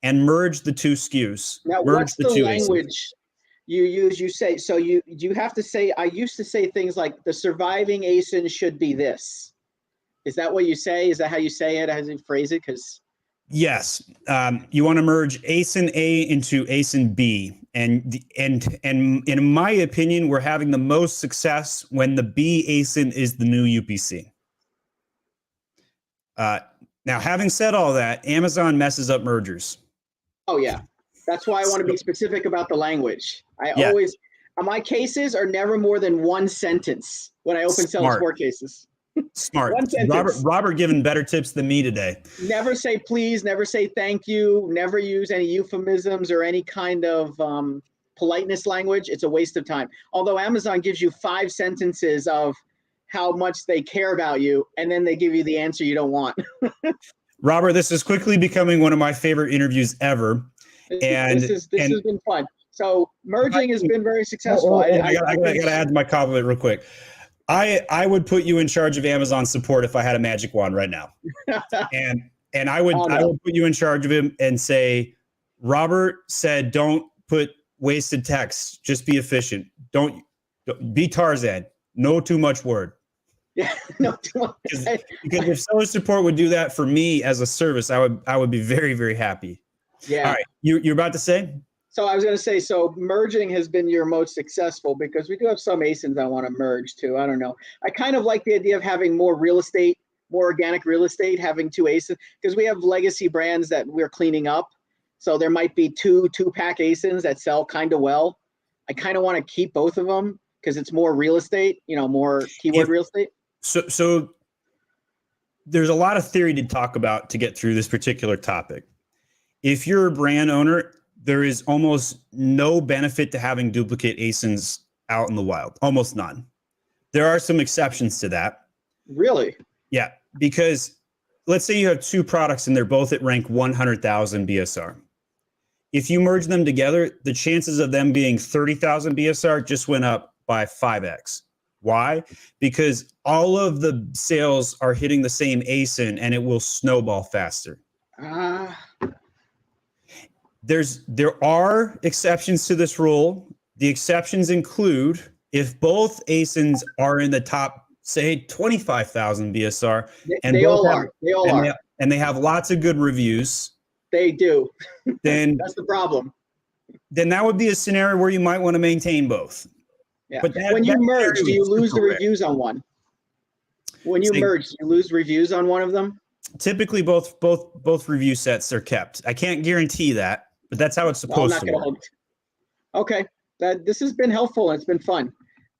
and merge the two SKUs. Now, merge what's the language you use? You say, so you have to say, I used to say things like the surviving ASIN should be this. Is that what you say? Is that how you say it? How you phrase it? Because yes, you want to merge ASIN A into ASIN B, and in my opinion, we're having the most success when the B ASIN is the new UPC. Now, having said all that, Amazon messes up mergers. Oh yeah, that's why I want to be specific about the language. My cases are never more than one sentence when I open seller support cases. Smart. Robert giving better tips than me today. Never say please, never say thank you, never use any euphemisms or any kind of politeness language. It's a waste of time. Although Amazon gives you 5 sentences of how much they care about you, and then they give you the answer you don't want. Robert, this is quickly becoming one of my favorite interviews ever. This has been fun. So merging has been very successful. I gotta add to my compliment real quick. I would put you in charge of Amazon support if I had a magic wand right now. and I would put you in charge of him and say, Robert said, don't put wasted text. Just be efficient. Don't be Tarzan. No too much word. Yeah, no too much. Because if seller support would do that for me as a service, I would be very, very happy. Yeah. All right. You're about to say? So I was going to say, so merging has been your most successful because we do have some ASINs I want to merge too. I don't know. I kind of like the idea of having more real estate, more organic real estate, having two ASINs, because we have legacy brands that we're cleaning up. So there might be two-pack ASINs that sell kind of well. I kind of want to keep both of them because it's more real estate, more keyword real estate. So there's a lot of theory to talk about to get through this particular topic. If you're a brand owner, there is almost no benefit to having duplicate ASINs out in the wild, almost none. There are some exceptions to that. Really? Yeah, because let's say you have two products and they're both at rank 100,000 BSR. If you merge them together, the chances of them being 30,000 BSR just went up by 5x. Why? Because all of the sales are hitting the same ASIN and it will snowball faster. There are exceptions to this rule. The exceptions include if both ASINs are in the top, say, 25,000 BSR, and they all are. And they have lots of good reviews. They do. Then that's the problem. Then that would be a scenario where you might want to maintain both. Yeah. But when you merge, do you lose the reviews on one? When you merge, do you lose reviews on one of them? Typically, both review sets are kept. I can't guarantee that, but that's how it's supposed to work. Okay, this has been helpful and it's been fun.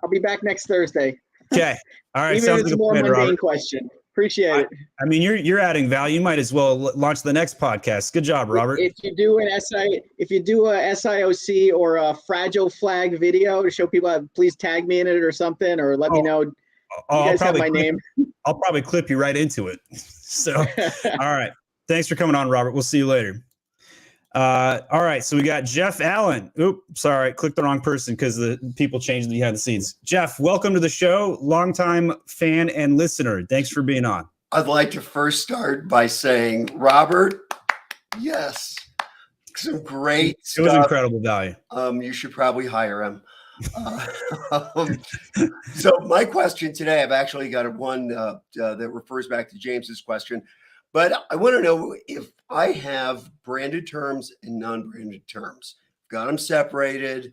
I'll be back next Thursday. Okay, all right. Even if it's a more mundane question. Appreciate it. I mean, you're adding value. You might as well launch the next podcast. Good job, Robert. If you do a SIOC or a fragile flag video to show people, please tag me in it or something, or let me know. You guys have my name. I'll probably clip you right into it. So, all right. Thanks for coming on, Robert. We'll see you later. All right. So we got Jeff Allen. Sorry. Clicked the wrong person because the people changed behind the scenes. Jeff, welcome to the show. Longtime fan and listener. Thanks for being on. I'd like to first start by saying, Robert, yes, some great stuff. It was incredible value. You should probably hire him. So my question today, I've actually got one that refers back to James's question, but I want to know if I have branded terms and non-branded terms. Got them separated,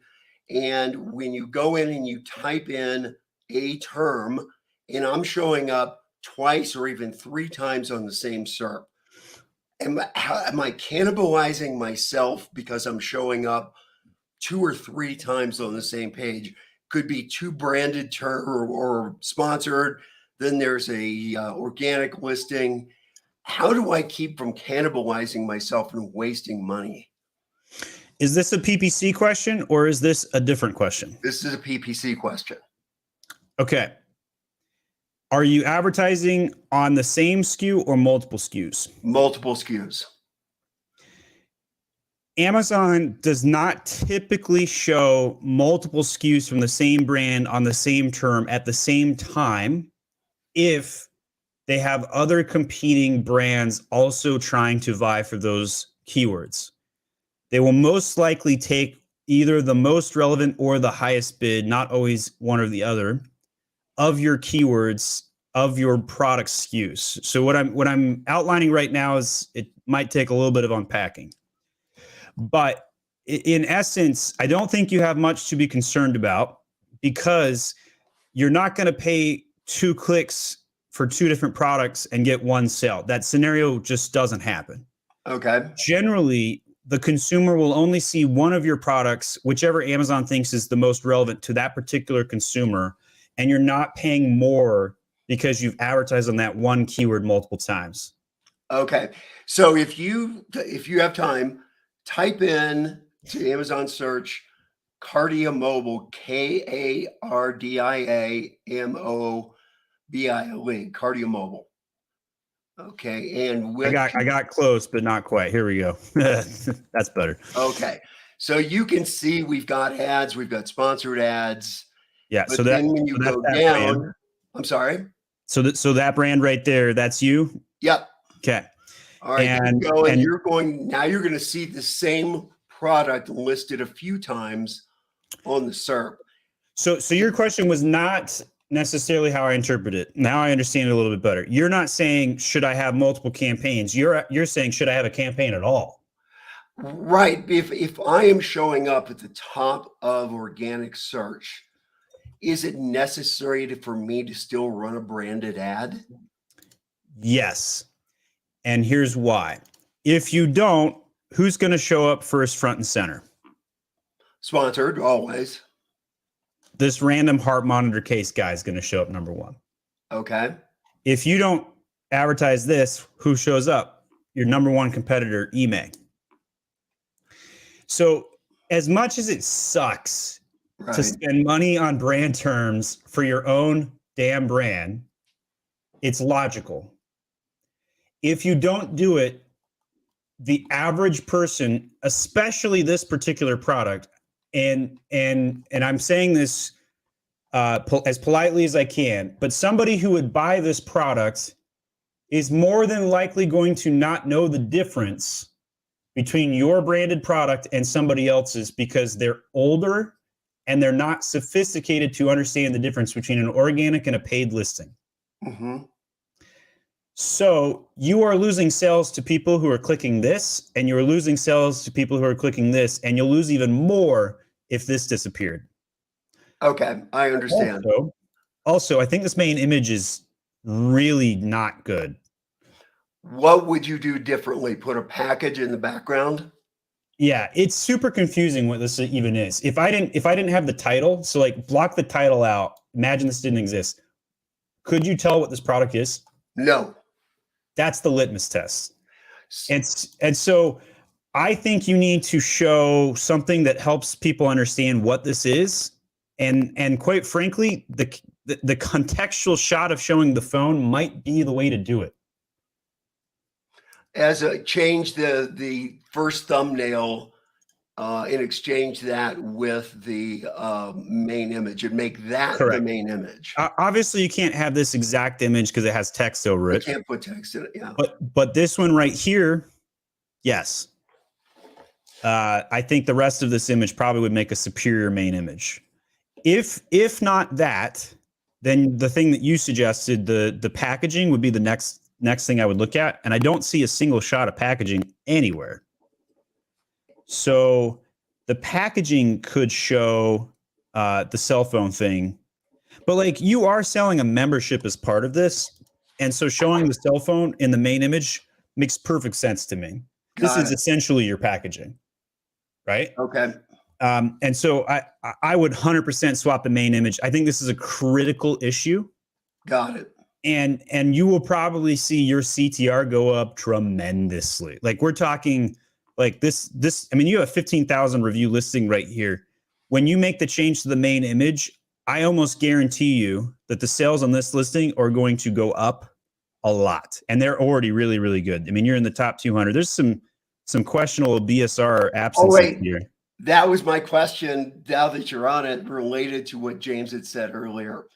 and when you go in and you type in a term, and I'm showing up twice or even 3 times on the same SERP, am I cannibalizing myself because I'm showing up 2 or 3 times on the same page? Could be 2 branded term or sponsored. Then there's a organic listing. How do I keep from cannibalizing myself and wasting money? Is this a PPC question or is this a different question? This is a PPC question. Okay. Are you advertising on the same SKU or multiple SKUs? Multiple SKUs. Amazon does not typically show multiple SKUs from the same brand on the same term at the same time if they have other competing brands also trying to vie for those keywords. They will most likely take either the most relevant or the highest bid, not always one or the other, of your keywords of your product SKUs. So what I'm outlining right now is it might take a little bit of unpacking. But in essence, I don't think you have much to be concerned about because you're not going to pay 2 clicks for 2 different products and get 1 sale. That scenario just doesn't happen. Okay. Generally, the consumer will only see one of your products, whichever Amazon thinks is the most relevant to that particular consumer, and you're not paying more because you've advertised on that one keyword multiple times. Okay. So if you have time, type in to Amazon search Cardia Mobile, KARDIAMO BILE, cardiomobile. Okay, and with I got close, but not quite. Here we go. That's better. okay, so you can see we've got ads, we've got sponsored ads. Yeah. But So that then when you go down, brand. I'm sorry. So that brand right there, that's you. Yep. Okay. All right. And you're going to see the same product listed a few times on the SERP. So your question was not necessarily how I interpret it. Now I understand it a little bit better. You're not saying, should I have multiple campaigns? You're saying, should I have a campaign at all? Right. If I am showing up at the top of organic search, is it necessary for me to still run a branded ad? Yes. And here's why. If you don't, who's going to show up first, front and center? Sponsored, always. This random heart monitor case guy is going to show up number one. Okay. If you don't advertise this, who shows up? Your number one competitor, eMay. So as much as it sucks to spend money on brand terms for your own damn brand, it's logical. If you don't do it, the average person, especially this particular product, and I'm saying this as politely as I can, but somebody who would buy this product is more than likely going to not know the difference between your branded product and somebody else's because they're older and they're not sophisticated to understand the difference between an organic and a paid listing. Mm-hmm. So you are losing sales to people who are clicking this, and you're losing sales to people who are clicking this, and you'll lose even more if this disappeared. Okay, I understand. Also, I think this main image is really not good. What would you do differently? Put a package in the background? Yeah, it's super confusing what this even is. If I didn't have the title, so like block the title out, imagine this didn't exist. Could you tell what this product is? No. That's the litmus test. And so I think you need to show something that helps people understand what this is. And quite frankly, the contextual shot of showing the phone might be the way to do it. Change the first thumbnail and exchange that with the main image and make that the main image. Obviously, you can't have this exact image because it has text over it. You can't put text in it, yeah. But this one right here, yes. I think the rest of this image probably would make a superior main image. If not that, then the thing that you suggested, the packaging would be the next thing I would look at. And I don't see a single shot of packaging anywhere. So the packaging could show the cell phone thing, but like you are selling a membership as part of this. And so showing the cell phone in the main image makes perfect sense to me. This is essentially your packaging, right? Okay. And so I would 100% swap the main image. I think this is a critical issue. Got it. And you will probably see your CTR go up tremendously. Like we're talking like this, I mean, you have 15,000 review listing right here. When you make the change to the main image, I almost guarantee you that the sales on this listing are going to go up a lot. And they're already really, really good. I mean, you're in the top 200. There's some questionable BSR absences here. That was my question. Now that you're on it, related to what James had said earlier,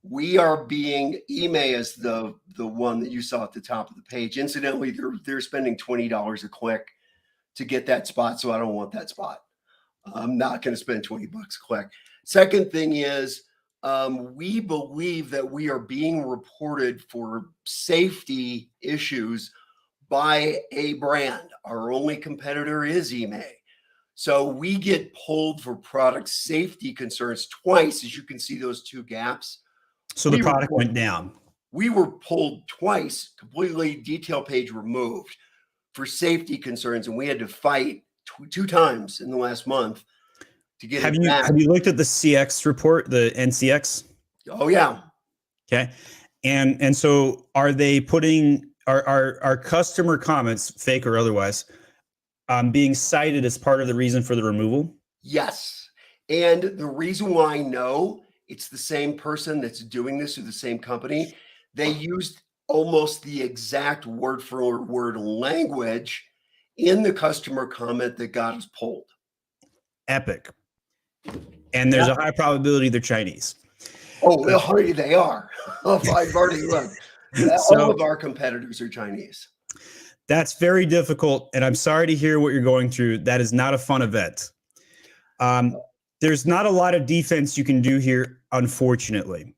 we are being eMay is the one that you saw at the top of the page. Incidentally, they're spending $20 a click to get that spot, so I don't want that spot. I'm not going to spend $20 a click. Second thing is, we believe that we are being reported for safety issues by a brand. Our only competitor is eMay. So we get pulled for product safety concerns twice, as you can see those two gaps. So the product went down. We were pulled twice, completely detail page removed for safety concerns, and we had to fight two times in the last month to get it back. Have you looked at the CX report, the NCX? Oh yeah. Okay. And so are they putting our customer comments, fake or otherwise, being cited as part of the reason for the removal? Yes. And the reason why I know it's the same person that's doing this, or the same company. They used almost the exact word for word language in the customer comment that got us pulled. Epic. And there's a high probability they're Chinese. Oh, they are. I've already looked. All of our competitors are Chinese. That's very difficult, and I'm sorry to hear what you're going through. That is not a fun event. There's not a lot of defense you can do here, unfortunately.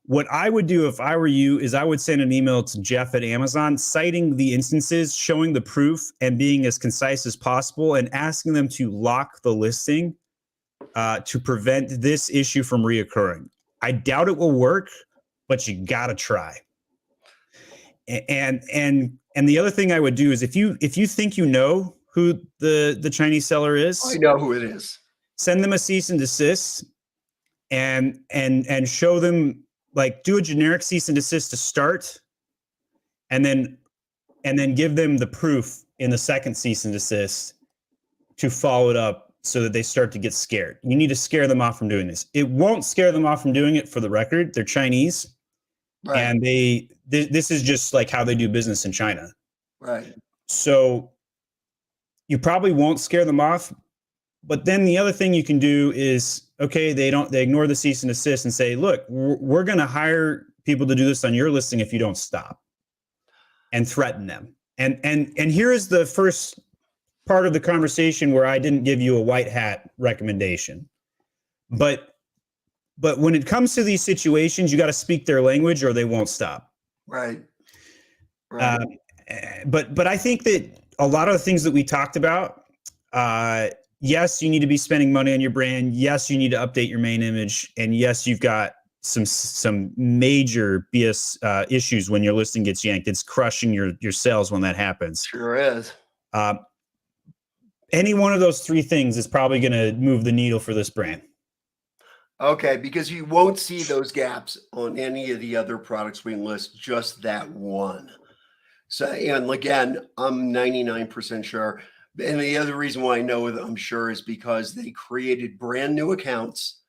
What I would do if I were you is I would send an email to Jeff at Amazon citing the instances, showing the proof, and being as concise as possible, and asking them to lock the listing to prevent this issue from reoccurring. I doubt it will work, but you gotta try. And the other thing I would do is if you think you know who the Chinese seller is, I know who it is. Send them a cease and desist, and show them, like, do a generic cease and desist to start, and then give them the proof in the second cease and desist to follow it up so that they start to get scared. You need to scare them off from doing this. It won't scare them off from doing it, for the record. They're Chinese. Right. And this is just like how they do business in China. Right. So you probably won't scare them off. But then the other thing you can do is, okay, they ignore the cease and desist and say, look, we're going to hire people to do this on your listing if you don't stop, and threaten them. And here is the first part of the conversation where I didn't give you a white hat recommendation. But when it comes to these situations, you got to speak their language or they won't stop. Right. But I think that a lot of the things that we talked about, yes, you need to be spending money on your brand. Yes, you need to update your main image. And yes, you've got some major BS issues when your listing gets yanked. It's crushing your sales when that happens. Sure is. Any one of those three things is probably going to move the needle for this brand. Okay, because you won't see those gaps on any of the other products we list, just that one. So, and again, I'm 99% sure. And the other reason why I know that I'm sure is because they created brand new accounts,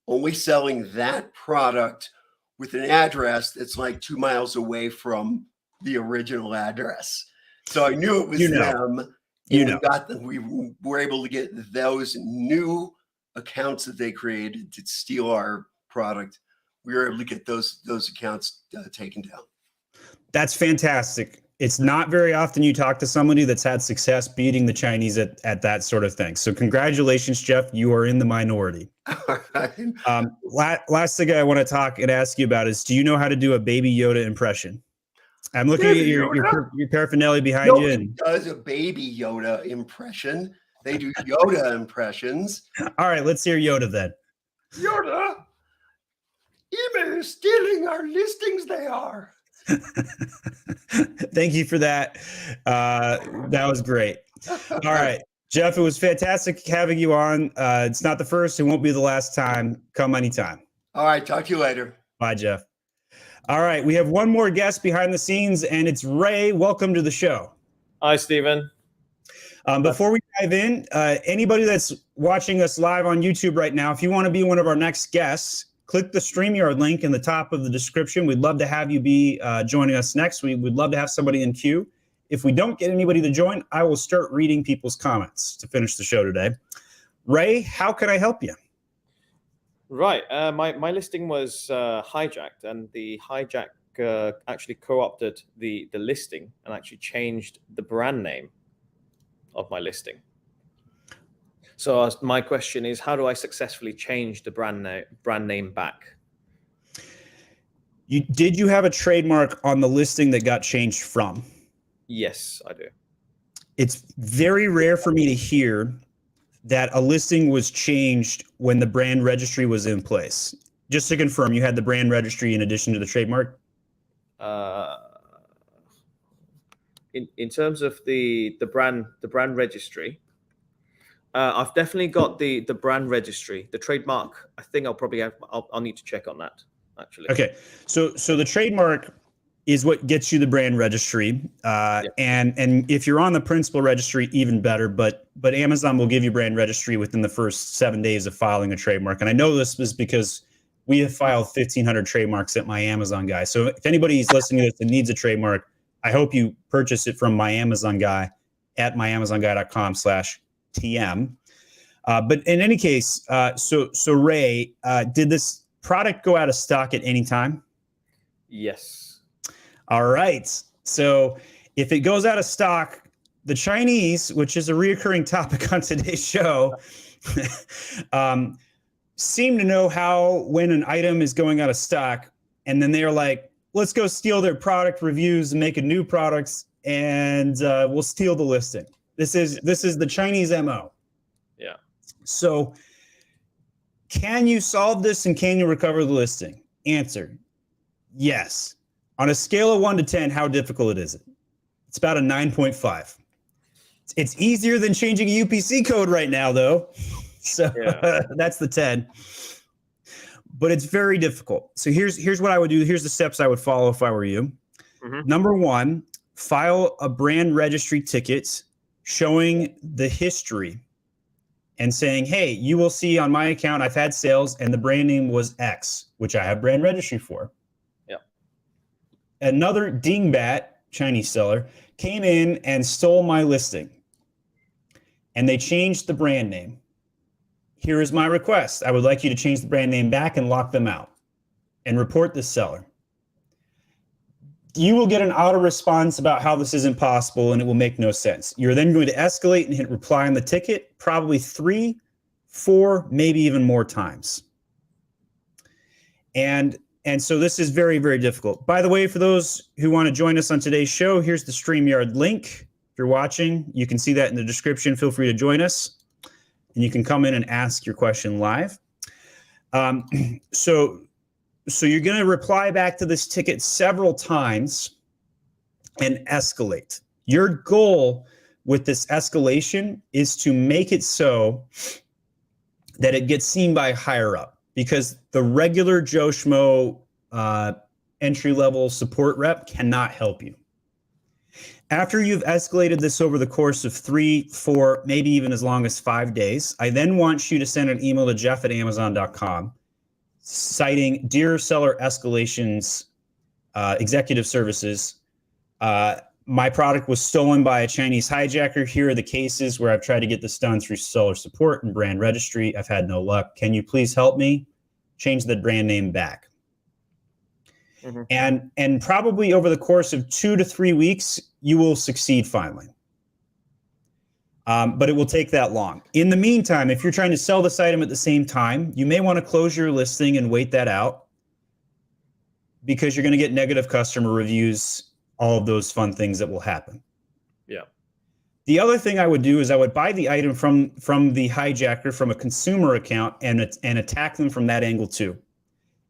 only selling that product with an address that's like 2 miles away from the original address. So I knew it was them. We were able to get those new accounts that they created to steal our product. We were able to get those accounts taken down. That's fantastic. It's not very often you talk to somebody that's had success beating the Chinese at that sort of thing. So congratulations, Jeff. You are in the minority. Last thing I want to talk and ask you about is, do you know how to do a Baby Yoda impression? I'm looking at your paraphernalia behind you. Nobody does a Baby Yoda impression. They do Yoda impressions. All right, let's hear Yoda then. Yoda, eBay is stealing our listings. They are. Thank you for that. That was great. All right, Jeff, it was fantastic having you on. It's not the first. It won't be the last time. Come anytime. All right. Talk to you later. Bye, Jeff. All right. We have one more guest behind the scenes, and it's Ray. Welcome to the show. Hi, Stephen. Before we dive in, anybody that's watching us live on YouTube right now, if you want to be one of our next guests, click the StreamYard link in the top of the description. We'd love to have you be joining us next. We would love to have somebody in queue. If we don't get anybody to join, I will start reading people's comments to finish the show today. Ray, how can I help you? Right. My listing was hijacked, and the hijack actually co-opted the listing and actually changed the brand name of my listing. So my question is, how do I successfully change the brand name back? Did you have a trademark on the listing that got changed from? Yes, I do. It's very rare for me to hear that a listing was changed when the brand registry was in place. Just to confirm, you had the brand registry in addition to the trademark? In terms of the brand registry, I've definitely got the brand registry. The trademark, I think I'll probably have. I'll need to check on that, actually. Okay, so the trademark is what gets you the brand registry, and if you're on the principal registry, even better. But Amazon will give you brand registry within the first 7 days of filing a trademark. And I know this is because we have filed 1,500 trademarks at My Amazon Guy. So if anybody's listening to this and needs a trademark, I hope you purchase it from My Amazon Guy at myamazonguy.com/TM. But in any case, so Ray, did this product go out of stock at any time? Yes. All right. So if it goes out of stock, the Chinese, which is a reoccurring topic on today's show, seem to know how when an item is going out of stock, and then they're like, let's go steal their product reviews and make a new products, and we'll steal the listing. This is the Chinese MO. Yeah. So can you solve this and can you recover the listing? Answer, yes. On a scale of 1 to 10, how difficult is it? It's about a 9.5. It's easier than changing a UPC code right now, though. So yeah. That's the 10. But it's very difficult. So here's what I would do. Here's the steps I would follow if I were you. Mm-hmm. Number 1, file a brand registry ticket showing the history and saying, hey, you will see on my account I've had sales and the brand name was X, which I have brand registry for. Yeah. Another dingbat Chinese seller came in and stole my listing. And they changed the brand name. Here is my request. I would like you to change the brand name back and lock them out and report this seller. You will get an auto response about how this isn't possible and it will make no sense. You're then going to escalate and hit reply on the ticket, probably 3, 4, maybe even more times. And so this is very, very difficult. By the way, for those who want to join us on today's show, here's the StreamYard link. If you're watching, you can see that in the description. Feel free to join us. And you can come in and ask your question live. So you're going to reply back to this ticket several times and escalate. Your goal with this escalation is to make it so that it gets seen by higher up, because the regular Joe Schmo entry-level support rep cannot help you. After you've escalated this over the course of 3, 4, maybe even as long as 5 days, I then want you to send an email to jeff@amazon.com citing Dear Seller Escalations Executive Services. My product was stolen by a Chinese hijacker. Here are the cases where I've tried to get this done through seller support and brand registry. I've had no luck. Can you please help me change the brand name back? Mm-hmm. And probably over the course of 2 to 3 weeks, you will succeed finally. But it will take that long. In the meantime, if you're trying to sell this item at the same time, you may want to close your listing and wait that out, because you're going to get negative customer reviews, all of those fun things that will happen. Yeah. The other thing I would do is I would buy the item from the hijacker from a consumer account and attack them from that angle too.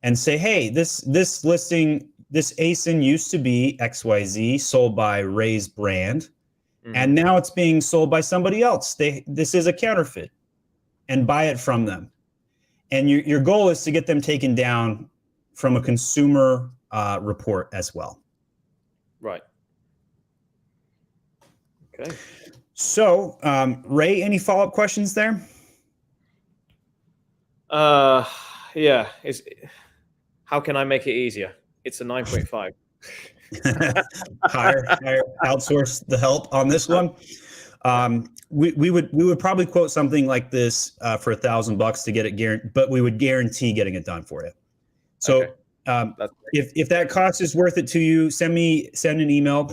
And say, hey, this listing, this ASIN used to be XYZ, sold by Ray's brand, and now it's being sold by somebody else. This is a counterfeit, and buy it from them. And your goal is to get them taken down from a consumer report as well. Right. Okay. So, Ray, any follow-up questions there? Yeah. How can I make it easier? It's a 9.5. hire outsource the help on this one. We would probably quote something like this for $1,000 to get it guaranteed, but we would guarantee getting it done for you. So okay. If that cost is worth it to you, send an email.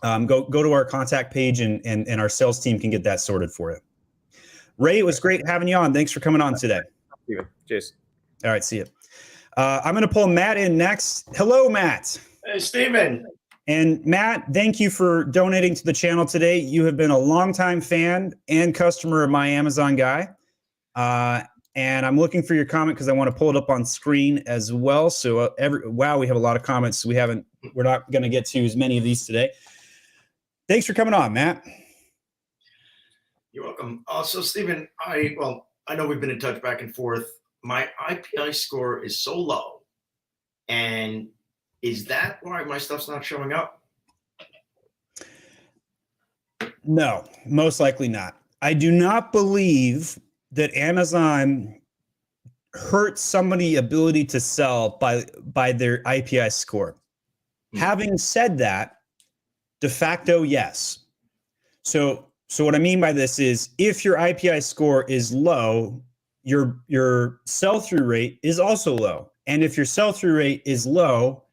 Go to our contact page and our sales team can get that sorted for you. Ray, it was great having you on. Thanks for coming on today. Cheers. All right, see you. I'm going to pull Matt in next. Hello, Matt. Hey, Steven. And Matt, thank you for donating to the channel today. You have been a longtime fan and customer of My Amazon Guy. And I'm looking for your comment because I want to pull it up on screen as well. So wow, we have a lot of comments. We're not going to get to as many of these today. Thanks for coming on, Matt. You're welcome. So Steven, I know we've been in touch back and forth. My IPI score is so low, and is that why my stuff's not showing up? No, most likely not. I do not believe that Amazon hurt somebody's ability to sell by their IPI score. Having said that, de facto, yes. So what I mean by this is if your IPI score is low, your sell-through rate is also low. And if your sell-through rate is low,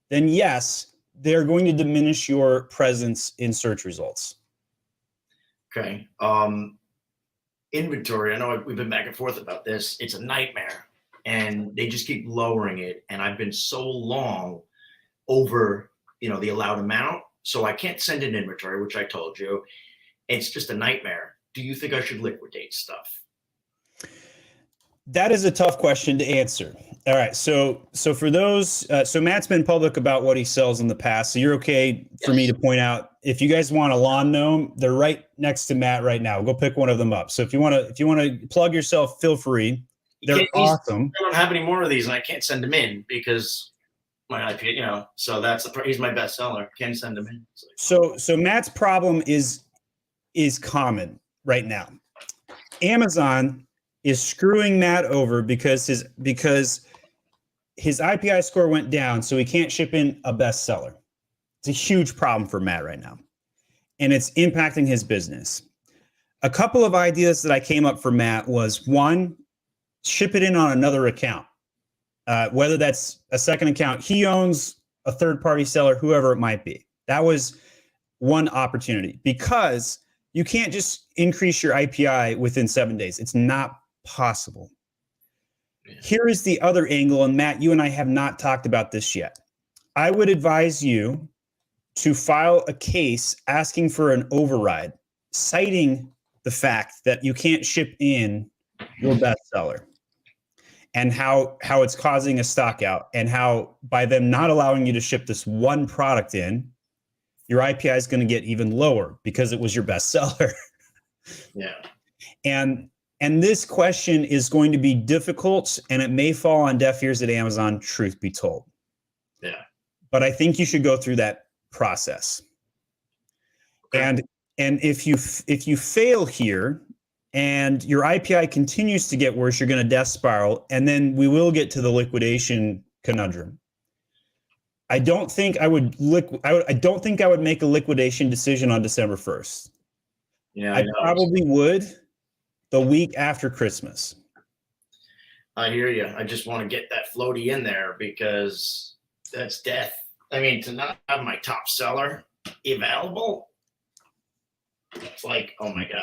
then yes, they're going to diminish your presence in search results. Okay. Inventory, I know we've been back and forth about this. It's a nightmare. And they just keep lowering it. And I've been so long over, the allowed amount. So I can't send in inventory, which I told you. It's just a nightmare. Do you think I should liquidate stuff? That is a tough question to answer. All right. So for those, so Matt's been public about what he sells in the past. So you're okay for me to point out, if you guys want a lawn gnome, they're right next to Matt right now. Go pick one of them up. So if you want to plug yourself, feel free. They're awesome. I don't have any more of these, and I can't send them in because my IP, so he's my best seller. Can't send them in. So Matt's problem is common right now. Amazon is screwing Matt over because his IPI score went down, so he can't ship in a bestseller. It's a huge problem for Matt right now, and it's impacting his business. A couple of ideas that I came up for Matt was, one, ship it in on another account, whether that's a second account he owns, a third-party seller, whoever it might be. That was one opportunity, because you can't just increase your IPI within 7 days. It's not possible. Yeah. Here is the other angle, and Matt, you and I have not talked about this yet. I would advise you to file a case asking for an override, citing the fact that you can't ship in your bestseller, and how it's causing a stock out, and how by them not allowing you to ship this one product in, your IPI is going to get even lower because it was your bestseller. Yeah. And this question is going to be difficult, and it may fall on deaf ears at Amazon, truth be told. Yeah. But I think you should go through that process. Okay. And if you fail here and your IPI continues to get worse, you're going to death spiral, and then we will get to the liquidation conundrum. I don't think I would make a liquidation decision on December 1st. Yeah, I probably would the week after Christmas. I hear you. I just want to get that floaty in there because that's death. I mean, to not have my top seller available, it's like, oh my God.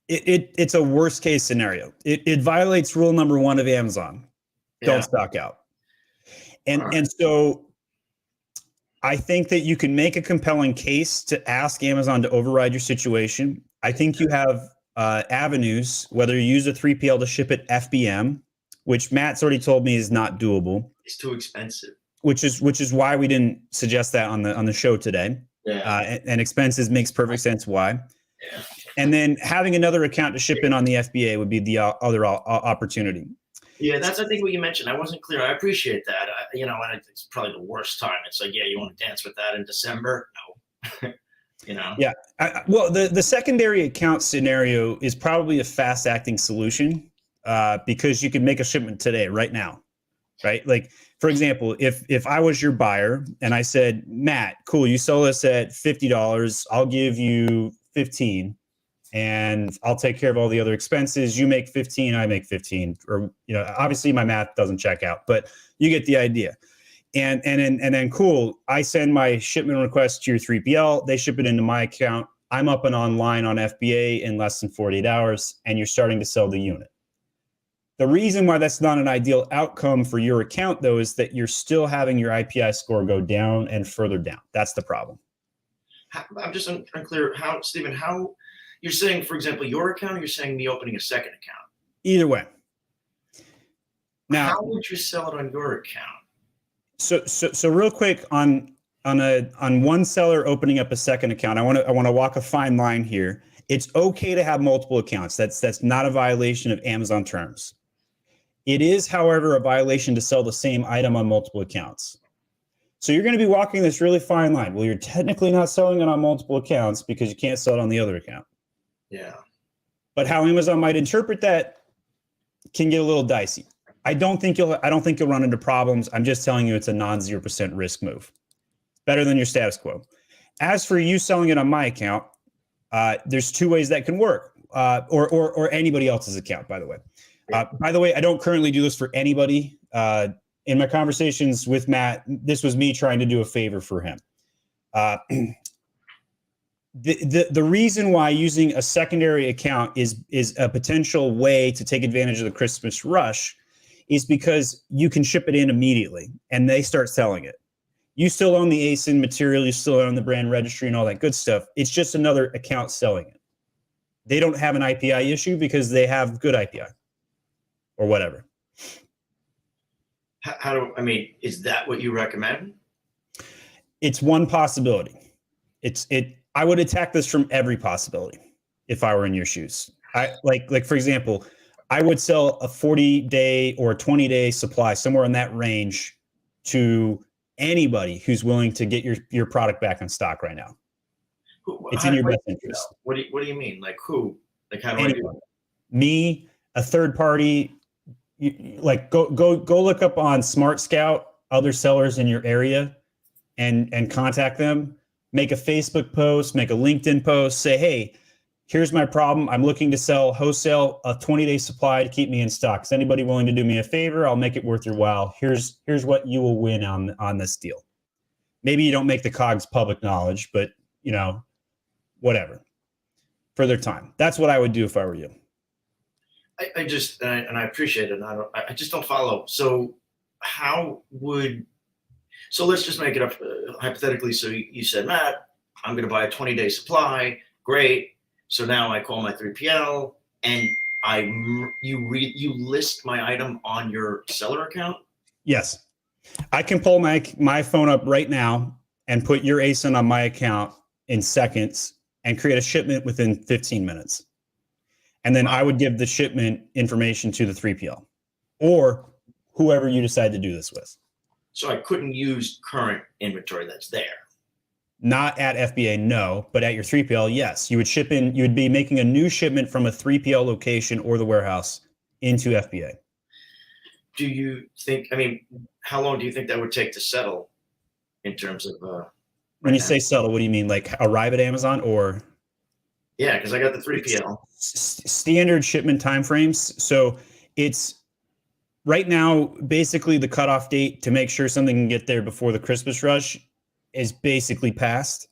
It's a worst case scenario. It violates rule number 1 of Amazon. Don't stock out. And so I think that you can make a compelling case to ask Amazon to override your situation. I think you have avenues, whether you use a 3PL to ship it FBM, which Matt's already told me is not doable. It's too expensive. Which is why we didn't suggest that on the show today. Yeah. And expenses makes perfect sense why. Yeah. And then having another account to ship in on the FBA would be the other opportunity. Yeah, that's I think what you mentioned. I wasn't clear. I appreciate that. And it's probably the worst time. It's like, yeah, you want to dance with that in December? No. Yeah. Well, the secondary account scenario is probably a fast acting solution because you could make a shipment today, right now, right? Like, for example, if I was your buyer and I said, Matt, cool, you sell this at $50, I'll give you 15. And I'll take care of all the other expenses. You make 15, I make 15. Or, obviously my math doesn't check out, but you get the idea. And then cool, I send my shipment request to your 3PL. They ship it into my account. I'm up and online on FBA in less than 48 hours, and you're starting to sell the unit. The reason why that's not an ideal outcome for your account, though, is that you're still having your IPI score go down and further down. That's the problem. I'm just unclear Stephen, how you're saying, for example, your account, or you're saying me opening a second account? Either way. Now, how would you sell it on your account? So real quick on one seller opening up a second account, I want to walk a fine line here. It's okay to have multiple accounts. That's not a violation of Amazon terms. It is, however, a violation to sell the same item on multiple accounts. So you're going to be walking this really fine line. Well, you're technically not selling it on multiple accounts because you can't sell it on the other account. Yeah. But how Amazon might interpret that can get a little dicey. I don't think you'll run into problems. I'm just telling you it's a non-0% risk move. Better than your status quo. As for you selling it on my account, there's two ways that can work, or anybody else's account, by the way. By the way, I don't currently do this for anybody. In my conversations with Matt, this was me trying to do a favor for him. The reason why using a secondary account is a potential way to take advantage of the Christmas rush is because you can ship it in immediately and they start selling it. You still own the ASIN material, you still own the brand registry and all that good stuff. It's just another account selling it. They don't have an IPI issue because they have good IPI or whatever. Is that what you recommend? It's one possibility. I would attack this from every possibility if I were in your shoes. I like for example, I would sell a 40-day or 20-day supply somewhere in that range to anybody who's willing to get your product back in stock right now. It's in your best interest. What do you mean? Like who? Like how do I do it? Me, a third party. Go look up on Smart Scout other sellers in your area and contact them. Make a Facebook post, make a LinkedIn post, say, hey, here's my problem. I'm looking to sell wholesale a 20-day supply to keep me in stock. Is anybody willing to do me a favor? I'll make it worth your while. Here's what you will win on this deal. Maybe you don't make the COGS public knowledge, but whatever. For their time. That's what I would do if I were you. I just and I appreciate it. And I just don't follow. So let's just make it up hypothetically. So you said, Matt, I'm going to buy a 20-day supply. Great. So now I call my 3PL and you list my item on your seller account? Yes. I can pull my phone up right now and put your ASIN on my account in seconds and create a shipment within 15 minutes. And then I would give the shipment information to the 3PL or whoever you decide to do this with. So I couldn't use current inventory that's there. Not at FBA, no, but at your 3PL, yes. You would be making a new shipment from a 3PL location or the warehouse into FBA. Do you think, how long do you think that would take to settle in terms of when you say settle, what do you mean? Like arrive at Amazon or? Yeah, because I got the 3PL. Standard shipment timeframes. So it's right now, basically the cutoff date to make sure something can get there before the Christmas rush is basically passed.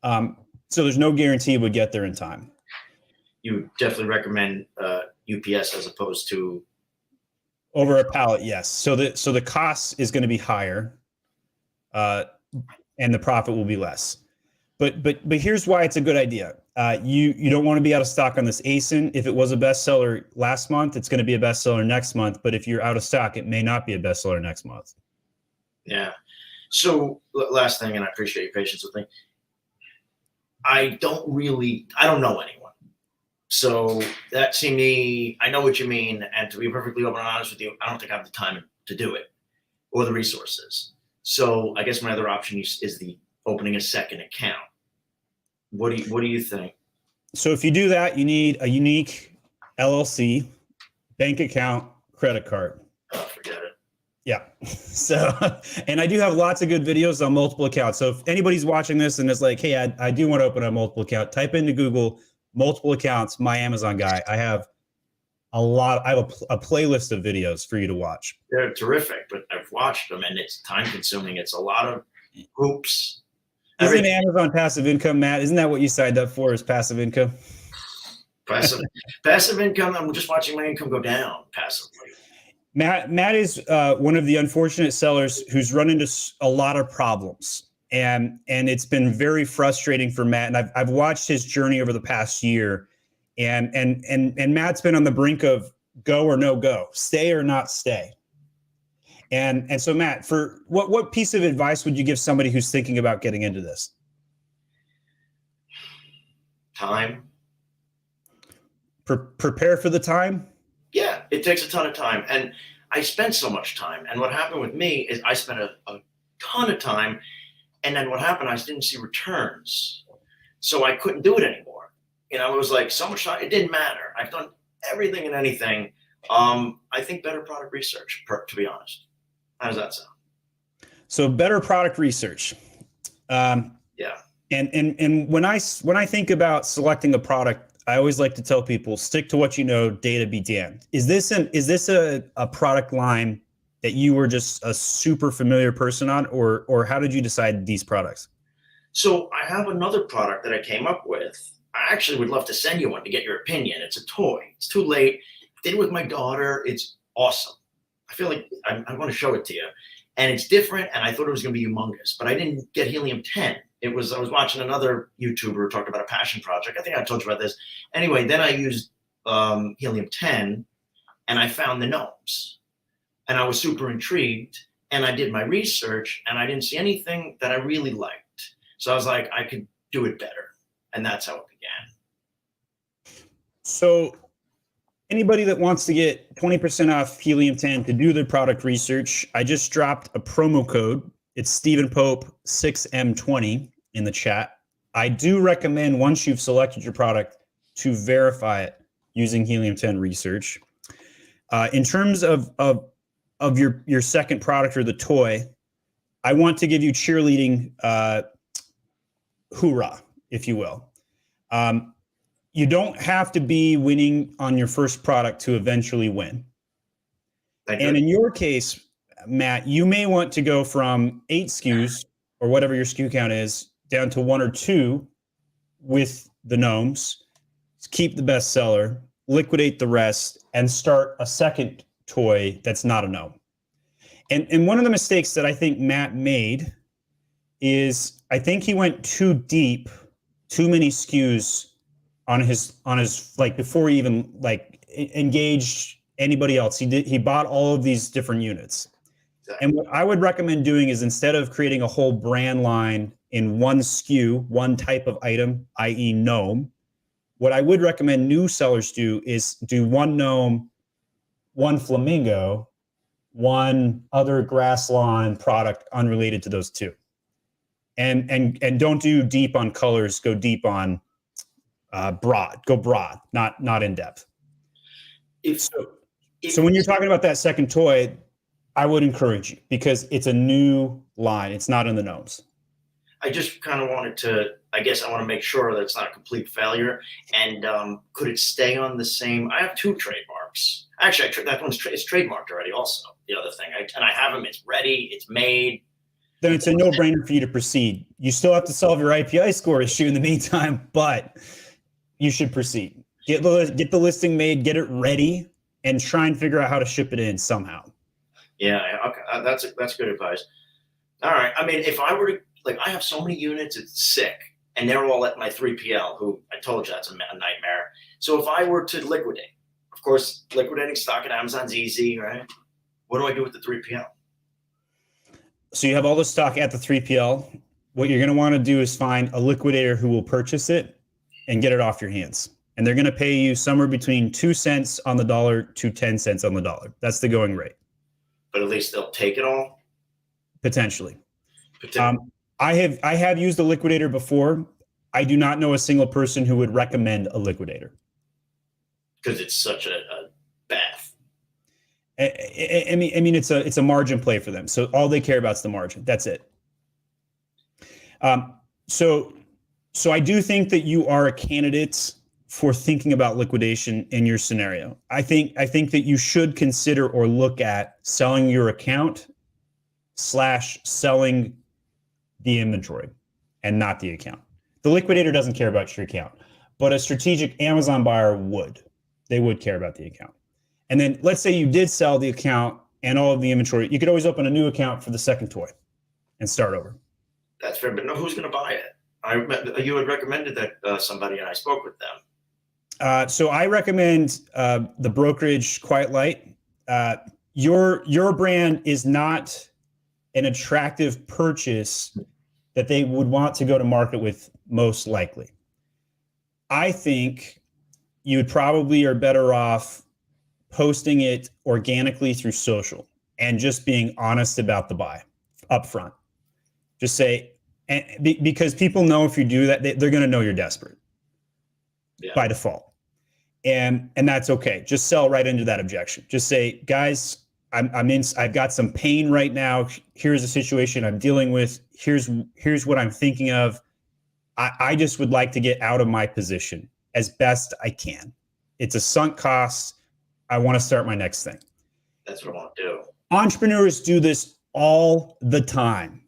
So there's no guarantee it would get there in time. You would definitely recommend UPS as opposed to over a pallet, yes. So the cost is going to be higher, and the profit will be less. But here's why it's a good idea. You don't want to be out of stock on this ASIN. If it was a bestseller last month, it's going to be a bestseller next month. But if you're out of stock, it may not be a bestseller next month. Yeah. So last thing, and I appreciate your patience with me. I don't know anyone. So that to me, I know what you mean. And to be perfectly open and honest with you, I don't think I have the time to do it or the resources. So I guess my other option is the opening a second account. What do you think? So if you do that, you need a unique LLC, bank account, credit card. Oh, forget it. Yeah. So, and I do have lots of good videos on multiple accounts. So if anybody's watching this and is like, hey, I do want to open a multiple account, type into Google multiple accounts, my Amazon guy. I have a playlist of videos for you to watch. They're terrific, but I've watched them and it's time consuming. It's a lot of hoops. Isn't Amazon passive income, Matt? Isn't that what you signed up for, is passive income? Passive income. I'm just watching my income go down passively. Matt is one of the unfortunate sellers who's run into a lot of problems, and it's been very frustrating for Matt. And I've watched his journey over the past year, and Matt's been on the brink of go or no go, stay or not stay. And so, Matt, for what piece of advice would you give somebody who's thinking about getting into this? Time. Prepare for the time? Yeah, it takes a ton of time. And I spent so much time. And what happened with me is I spent a ton of time. And then what happened, I didn't see returns. So I couldn't do it anymore. It was like so much time. It didn't matter. I've done everything and anything. I think better product research, to be honest. How does that sound? So better product research. Yeah. And when I think about selecting a product, I always like to tell people, stick to what you know, data be damned. Is this a product line that you were just a super familiar person on, or how did you decide these products? So I have another product that I came up with. I actually would love to send you one to get your opinion. It's a toy. It's too late. I did it with my daughter. It's awesome. I feel like I want to show it to you. And it's different, and I thought it was going to be humongous, but I didn't get helium-10. I was watching another YouTuber talk about a passion project. I think I told you about this. Anyway, then I used helium-10, and I found the gnomes. And I was super intrigued, and I did my research, and I didn't see anything that I really liked. So I was like, I could do it better. And that's how it began. So anybody that wants to get 20% off helium-10 to do their product research, I just dropped a promo code. It's Stephen Pope 6M20 in the chat. I do recommend, once you've selected your product, to verify it using helium-10 research. In terms of your second product, or the toy, I want to give you cheerleading hoorah, if you will. You don't have to be winning on your first product to eventually win. And in your case, Matt, you may want to go from 8 SKUs, or whatever your SKU count is, down to 1 or 2 with the gnomes, keep the best seller, liquidate the rest, and start a second toy that's not a gnome. And one of the mistakes that I think Matt made is, I think he went too deep, too many SKUs on his like, before he even like engaged anybody else. He bought all of these different units. And what I would recommend doing is, instead of creating a whole brand line in one SKU, one type of item, i.e. gnome, what I would recommend new sellers do is do 1 gnome, 1 flamingo, 1 other grass lawn product unrelated to those 2. And don't do deep on colors, go deep on broad, not in depth. So when you're talking about that second toy, I would encourage you, because it's a new line. It's not in the gnomes. I just kind of wanted to, I guess I want to make sure that it's not a complete failure. And could it stay on the same? I have 2 trademarks. Actually, that one's it's trademarked already also, the other thing. And I have them. It's ready. It's made. Then it's a no-brainer for you to proceed. You still have to solve your IPI score issue in the meantime, but you should proceed. Get the listing made, get it ready, and try and figure out how to ship it in somehow. Yeah, okay, that's good advice. All right, I mean, if I were to, like, I have so many units, it's sick, and they're all at my 3PL, who I told you that's a nightmare. So if I were to liquidate, of course, liquidating stock at Amazon's easy, right? What do I do with the 3PL? So you have all the stock at the 3PL. What you're going to want to do is find a liquidator who will purchase it and get it off your hands. And they're going to pay you somewhere between 2 cents on the dollar to 10 cents on the dollar. That's the going rate. But at least they'll take it all? Potentially. I have used a liquidator before. I do not know a single person who would recommend a liquidator. Because it's such a bath. I mean, it's a margin play for them. So all they care about is the margin. That's it. So I do think that you are a candidate for thinking about liquidation in your scenario. I think that you should consider or look at selling your account / selling the inventory and not the account. The liquidator doesn't care about your account, but a strategic Amazon buyer would. They would care about the account. And then let's say you did sell the account and all of the inventory. You could always open a new account for the second toy and start over. That's fair, but no, who's going to buy it? You had recommended that somebody, and I spoke with them. So I recommend the brokerage Quiet Light. Your brand is not an attractive purchase that they would want to go to market with, most likely. I think you would probably are better off posting it organically through social and just being honest about the buy up front. Just say, because people know if you do that, they're going to know you're desperate by default. and that's okay. Just sell right into that objection. Just say, guys, I've got some pain right now. Here's the situation I'm dealing with. Here's what I'm thinking of. I just would like to get out of my position as best I can. It's a sunk cost. I want to start my next thing. That's what I want to do. Entrepreneurs do this all the time,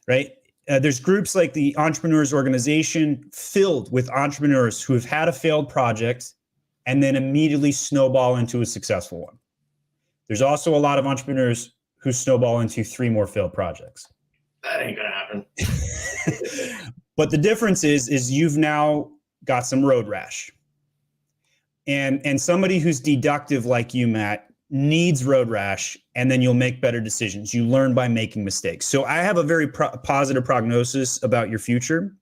right? There's groups like the Entrepreneurs Organization filled with entrepreneurs who have had a failed project and then immediately snowball into a successful one. There's also a lot of entrepreneurs who snowball into 3 more failed projects. That ain't gonna happen. But the difference is you've now got some road rash. And somebody who's deductive like you, Matt, needs road rash, and then you'll make better decisions. You learn by making mistakes. So I have a very positive prognosis about your future,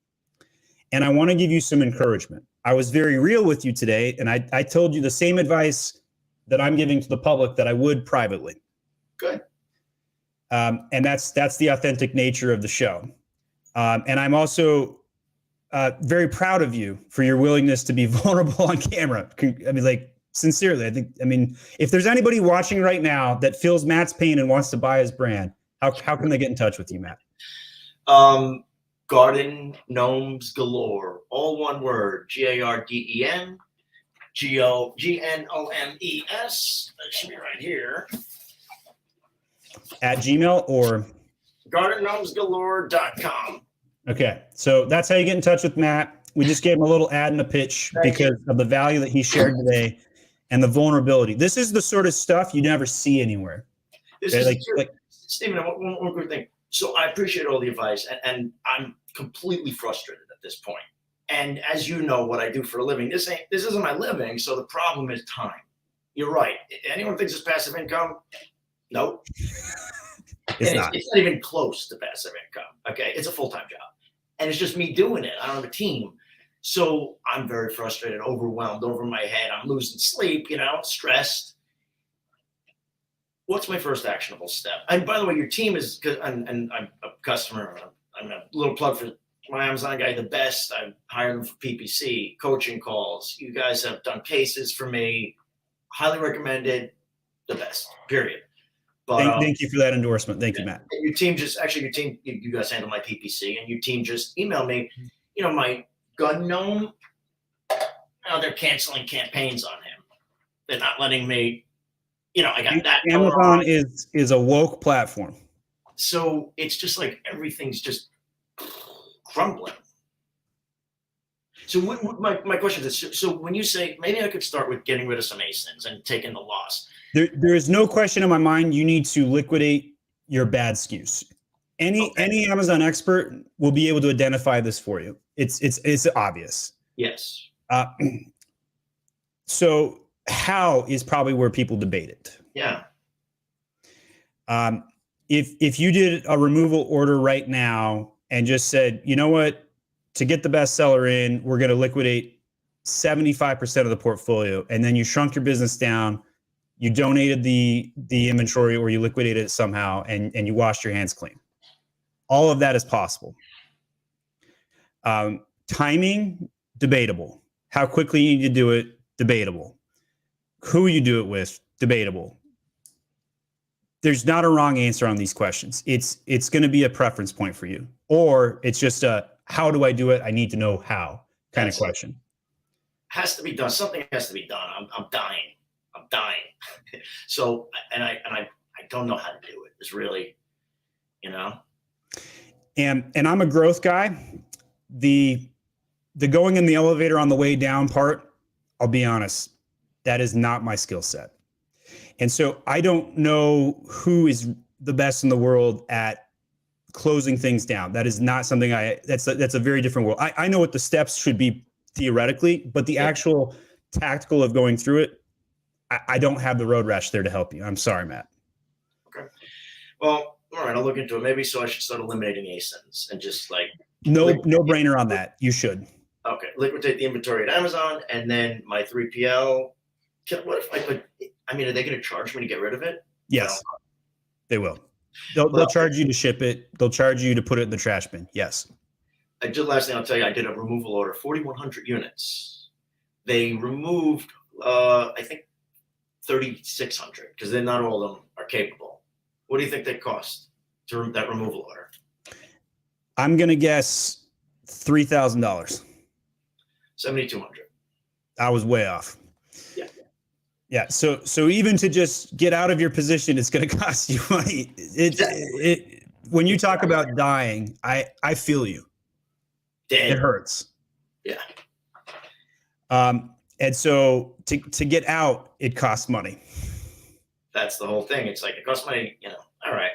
and I want to give you some encouragement. I was very real with you today, and I told you the same advice that I'm giving to the public that I would privately. Good. And that's the authentic nature of the show. And I'm also very proud of you for your willingness to be vulnerable on camera. I mean, like, sincerely, if there's anybody watching right now that feels Matt's pain and wants to buy his brand, how can they get in touch with you, Matt? Garden Gnomes Galore, all one word, GARDEN, GOGNOMES. That should be right here. At Gmail or? GardenGnomesGalore.com. Okay, so that's how you get in touch with Matt. We just gave him a little ad and a pitch because of the value that he shared today and the vulnerability. This is the sort of stuff you never see anywhere. This okay? is Stephen, one quick thing. So I appreciate all the advice, and I'm completely frustrated at this point. And as you know, what I do for a living, this isn't my living, so the problem is time. You're right. Anyone thinks it's passive income? Nope. It's not even close to passive income. Okay, it's a full-time job, and it's just me doing it. I don't have a team, so I'm very frustrated, overwhelmed, over my head. I'm losing sleep, stressed. What's my first actionable step? And by the way, your team is good, and I'm a customer. I'm a little plug for my Amazon guy, the best. I've hired them for PPC, coaching calls. You guys have done cases for me. Highly recommended, the best, period. But, thank you for that endorsement. Thank you, Matt. Your team you guys handle my PPC, and your team just emailed me, my gun gnome, they're canceling campaigns on him. They're not letting me, I got that. Amazon is a woke platform. So it's just like everything's just crumbling. So my question is, so when you say, maybe I could start with getting rid of some ASINs and taking the loss. There is no question in my mind you need to liquidate your bad SKUs. Any Amazon expert will be able to identify this for you. It's obvious. Yes. So how is probably where people debate it. Yeah. If you did a removal order right now and just said, you know what, to get the best seller in, we're going to liquidate 75% of the portfolio, and then you shrunk your business down, you donated the inventory or you liquidated it somehow, and you washed your hands clean. All of that is possible. Timing, debatable. How quickly you need to do it, debatable. Who you do it with, debatable. There's not a wrong answer on these questions. It's going to be a preference point for you, or it's just a how do I do it? I need to know how kind of question. Has to be done. Something has to be done. I'm dying. So, and I don't know how to do it. It's really, And I'm a growth guy. The going in the elevator on the way down part, I'll be honest, that is not my skill set. And so I don't know who is the best in the world at closing things down. That is not something that's a very different world. I know what the steps should be theoretically, but the actual tactical of going through it, I don't have the road rash there to help you. I'm sorry, Matt. Okay. Well, all right, I'll look into it. Maybe so I should start eliminating ASINs and just like no brainer on that. You should. Okay, liquidate the inventory at Amazon, and then my 3PL. What if are they going to charge me to get rid of it? Yes, they will. They'll charge you to ship it. They'll charge you to put it in the trash bin. Yes. Last thing I'll tell you, I did a removal order, 4,100 units. they removed, I think, 3,600 because then not all of them are capable. What do you think they cost to that removal order? I'm going to guess $3,000. 7,200. I was way off. Yeah. Yeah. So even to just get out of your position, it's going to cost you money. When you talk about dying, I feel you. Dead. It hurts. Yeah. And so to get out, it costs money. That's the whole thing. It's like it costs money, all right.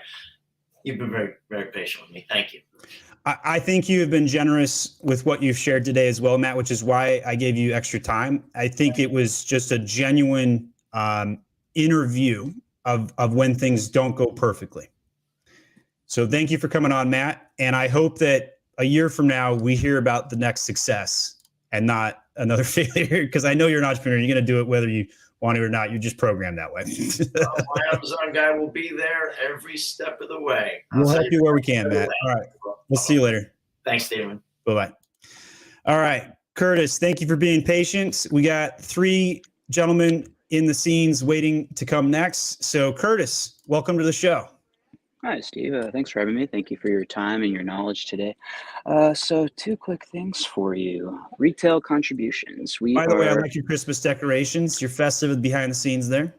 You've been very, very patient with me. Thank you. I think you have been generous with what you've shared today as well, Matt, which is why I gave you extra time. I think it was just a genuine interview of when things don't go perfectly. So thank you for coming on, Matt. And I hope that a year from now, we hear about the next success and not another failure, because I know you're an entrepreneur. You're going to do it whether you want to or not. You're just programmed that way. My Amazon guy will be there every step of the way. We'll help you where we can, Matt. All right. We'll see you later. Thanks, Stephen. Bye-bye. All right. Curtis, thank you for being patient. We got 3 gentlemen in the scenes waiting to come next. So Curtis, welcome to the show. Hi, Steve. Thanks for having me. Thank you for your time and your knowledge today. So 2 quick things for you. Retail contributions. By the way, I like your Christmas decorations. You're festive and behind the scenes there.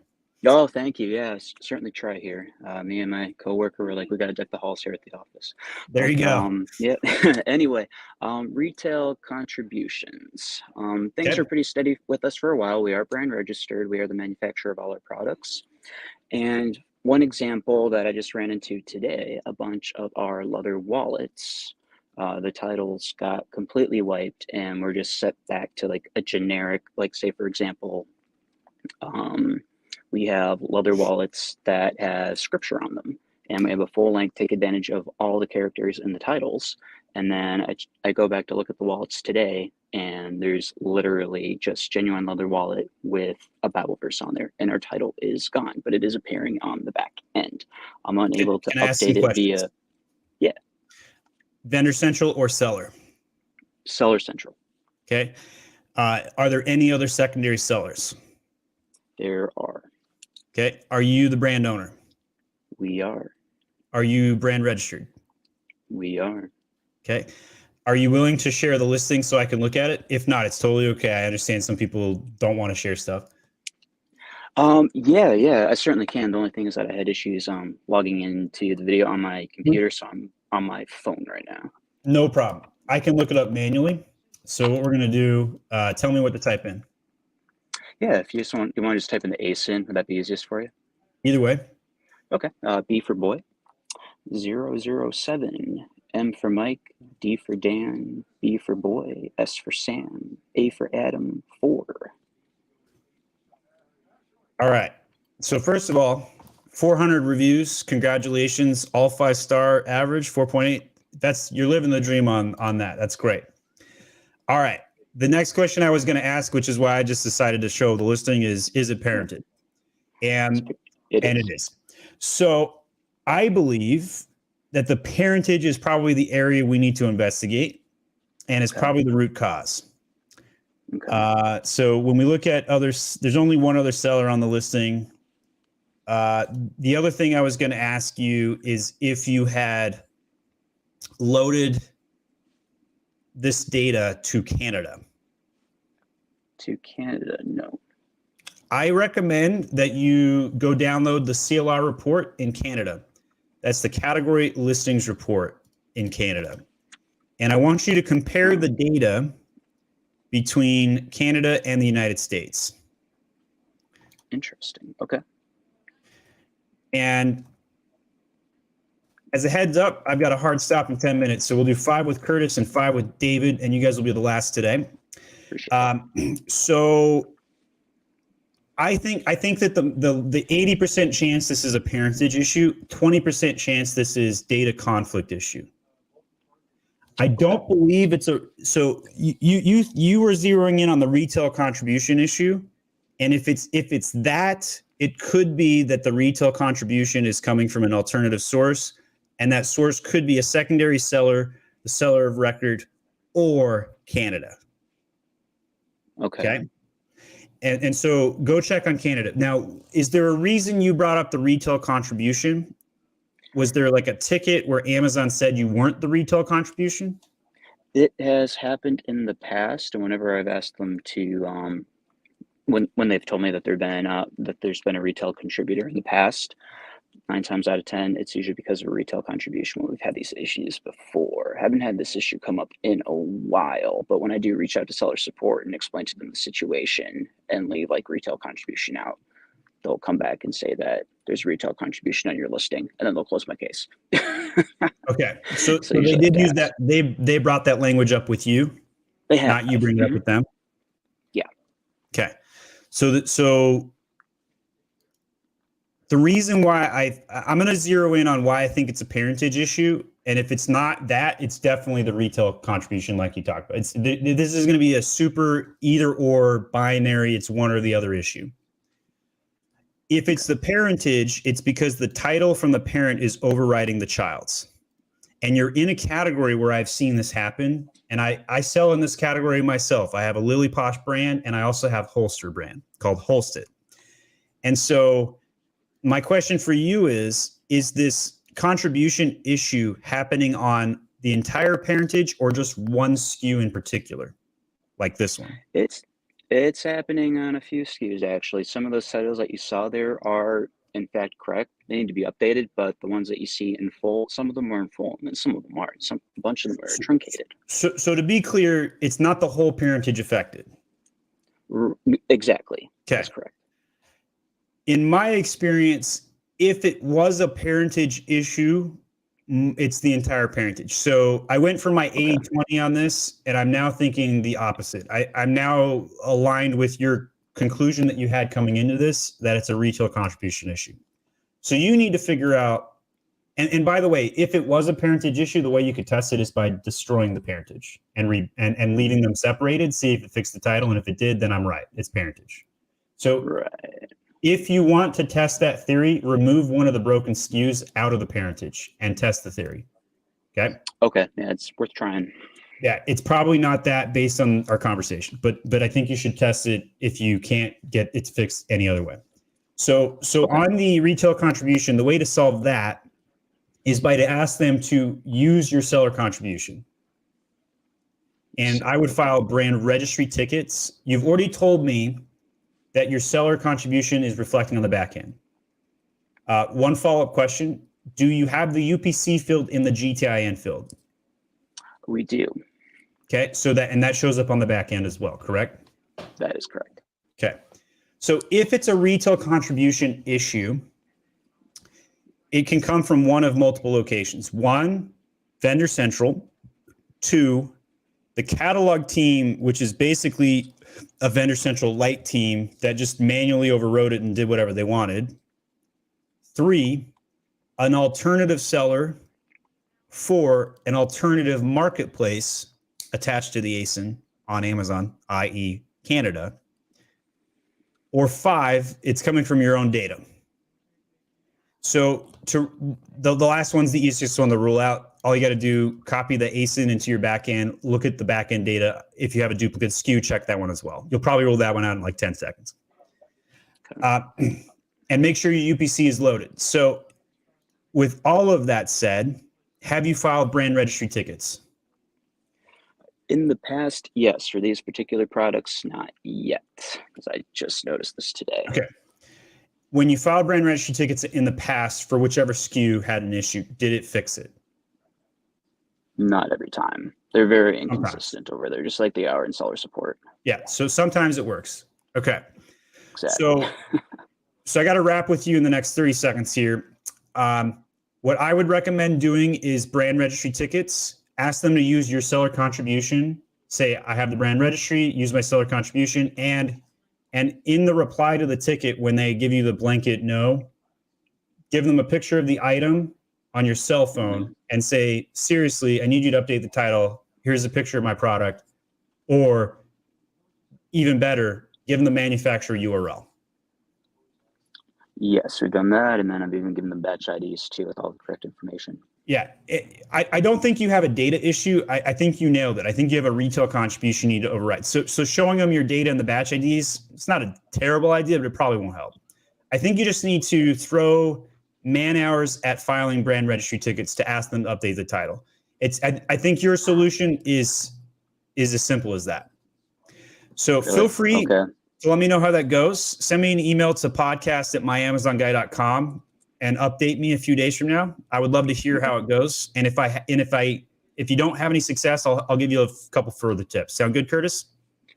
Oh, thank you. Yeah, certainly try here. Me and my coworker were like, we got to deck the halls here at the office. There you go. Yeah. Anyway, retail contributions. Things are pretty steady with us for a while. We are brand registered. We are the manufacturer of all our products. And one example that I just ran into today, a bunch of our leather wallets, the titles got completely wiped and we're just set back to like a generic, like say, for example, we have leather wallets that have scripture on them, and we have a full length take advantage of all the characters in the titles. And then I go back to look at the wallets today, and there's literally just genuine leather wallet with a Bible verse on there, and our title is gone, but it is appearing on the back end. I'm unable to update it via, Vendor Central or seller? Seller Central. Okay. Are there any other secondary sellers? There are. Okay. Are you the brand owner? We are. Are you brand registered? We are. Okay. Are you willing to share the listing so I can look at it? If not, it's totally okay. I understand some people don't want to share stuff. Yeah, I certainly can. The only thing is that I had issues logging into the video on my computer, so I'm on my phone right now. No problem. I can look it up manually. So what we're gonna do? Tell me what to type in. Yeah, if you want to just type in the ASIN, would that be easiest for you? Either way. Okay. B for boy, 007. M for Mike, D for Dan, B for boy, S for Sam, A for Adam, 4. All right. So first of all, 400 reviews. Congratulations. All 5-star average, 4.8. You're living the dream on that. That's great. All right. The next question I was going to ask, which is why I just decided to show the listing, is it parented? And it is. So I believe that the parentage is probably the area we need to investigate, and it's probably the root cause. Okay. So when we look at others, there's only one other seller on the listing. The other thing I was going to ask you is if you had loaded this data to Canada. To Canada, no. I recommend that you go download the CLR report in Canada. That's the category listings report in Canada. And I want you to compare the data between Canada and the United States. Interesting. Okay. And as a heads up, I've got a hard stop in 10 minutes. So we'll do 5 with Curtis and 5 with David, and you guys will be the last today. So I think that the 80% chance this is a parentage issue, 20% chance this is data conflict issue. I don't believe it's so you were zeroing in on the retail contribution issue. And if it's that, it could be that the retail contribution is coming from an alternative source, and that source could be a secondary seller, the seller of record, or Canada. Okay. And so go check on Canada. Now, is there a reason you brought up the retail contribution? Was there like a ticket where Amazon said you weren't the retail contribution? It has happened in the past, and whenever I've asked them to, when they've told me that there's been a retail contributor in the past, 9 times out of 10, it's usually because of a retail contribution when we've had these issues before. Haven't had this issue come up in a while, but when I do reach out to seller support and explain to them the situation and leave like retail contribution out, they'll come back and say that there's retail contribution on your listing, and then they'll close my case. Okay, so they did use that. They brought that language up with you. They have, not you bring it up with them. Yeah. Okay, so the reason why I'm going to zero in on why I think it's a parentage issue, and if it's not that, it's definitely the retail contribution, like you talked about. This is going to be a super either or binary. It's one or the other issue. If it's the parentage, it's because the title from the parent is overriding the child's. And you're in a category where I've seen this happen. And I sell in this category myself. I have a Lily Posh brand, and I also have holster brand called Holsted. And so my question for you is this contribution issue happening on the entire parentage or just one SKU in particular, like this one? It's happening on a few SKUs, actually. Some of those titles that you saw there are, in fact, correct. They need to be updated, but the ones that you see in full, some of them are in full, and then some of them aren't. A bunch of them are truncated. So to be clear, it's not the whole parentage affected. Exactly. Okay. That's correct. In my experience, if it was a parentage issue, it's the entire parentage. So I went for my 80-20 on this, and I'm now thinking the opposite. I'm now aligned with your conclusion that you had coming into this, that it's a retail contribution issue. So you need to figure out, and by the way, if it was a parentage issue, the way you could test it is by destroying the parentage and leaving them separated, see if it fixed the title, and if it did, then I'm right. It's parentage. So if you want to test that theory, remove one of the broken SKUs out of the parentage and test the theory. Okay? Okay. Yeah, it's worth trying. Yeah, it's probably not that based on our conversation, but I think you should test it if you can't get it fixed any other way. So on the retail contribution, the way to solve that is by to ask them to use your seller contribution. And I would file brand registry tickets. You've already told me that your seller contribution is reflecting on the back end. One follow-up question. Do you have the UPC field in the GTIN field? We do. Okay, so that shows up on the back end as well, correct? That is correct. Okay, so if it's a retail contribution issue, it can come from one of multiple locations. 1, Vendor Central. 2, the catalog team, which is basically a Vendor Central light team that just manually overrode it and did whatever they wanted. 3, an alternative seller. 4, an alternative marketplace attached to the ASIN on Amazon, i.e. Canada. Or 5, it's coming from your own data. So the last one's the easiest one to rule out. All you got to do, copy the ASIN into your backend, look at the backend data. If you have a duplicate SKU, check that one as well. You'll probably rule that one out in like 10 seconds. And make sure your UPC is loaded. So with all of that said, have you filed brand registry tickets? In the past, yes. For these particular products, not yet, because I just noticed this today. Okay. When you filed brand registry tickets in the past for whichever SKU had an issue, did it fix it? Not every time. They're very inconsistent over there, just like they are in seller support. Yeah, so sometimes it works. Okay. Exactly. So I got to wrap with you in the next 30 seconds here. What I would recommend doing is brand registry tickets. Ask them to use your seller contribution. Say, I have the brand registry, use my seller contribution, and in the reply to the ticket, when they give you the blanket no, give them a picture of the item on your cell phone and say, seriously, I need you to update the title. Here's a picture of my product. Or even better, give them the manufacturer URL. Yes, we've done that, and then I've even given them batch IDs too with all the correct information. Yeah, I don't think you have a data issue. I think you nailed it. I think you have a retail contribution you need to override. So showing them your data and the batch IDs, it's not a terrible idea, but it probably won't help. I think you just need to throw man hours at filing brand registry tickets to ask them to update the title. I think your solution is as simple as that. So feel free to let me know how that goes. Send me an email to podcast@myamazonguy.com and update me a few days from now. I would love to hear how it goes. And if you don't have any success, I'll give you a couple further tips. Sound good, Curtis?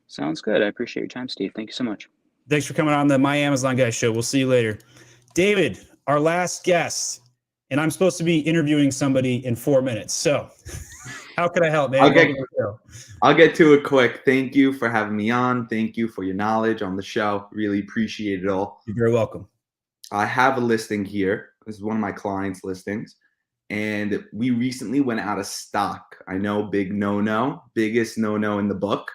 Sounds good. I appreciate your time, Steve. Thank you so much. Thanks for coming on the My Amazon Guy show. We'll see you later. David, our last guest, and I'm supposed to be interviewing somebody in 4 minutes. So how can I help, man? I'll get to it quick. Thank you for having me on. Thank you for your knowledge on the show. Really appreciate it all. You're very welcome. I have a listing here. This is one of my clients' listings. And we recently went out of stock. I know, biggest no-no in the book.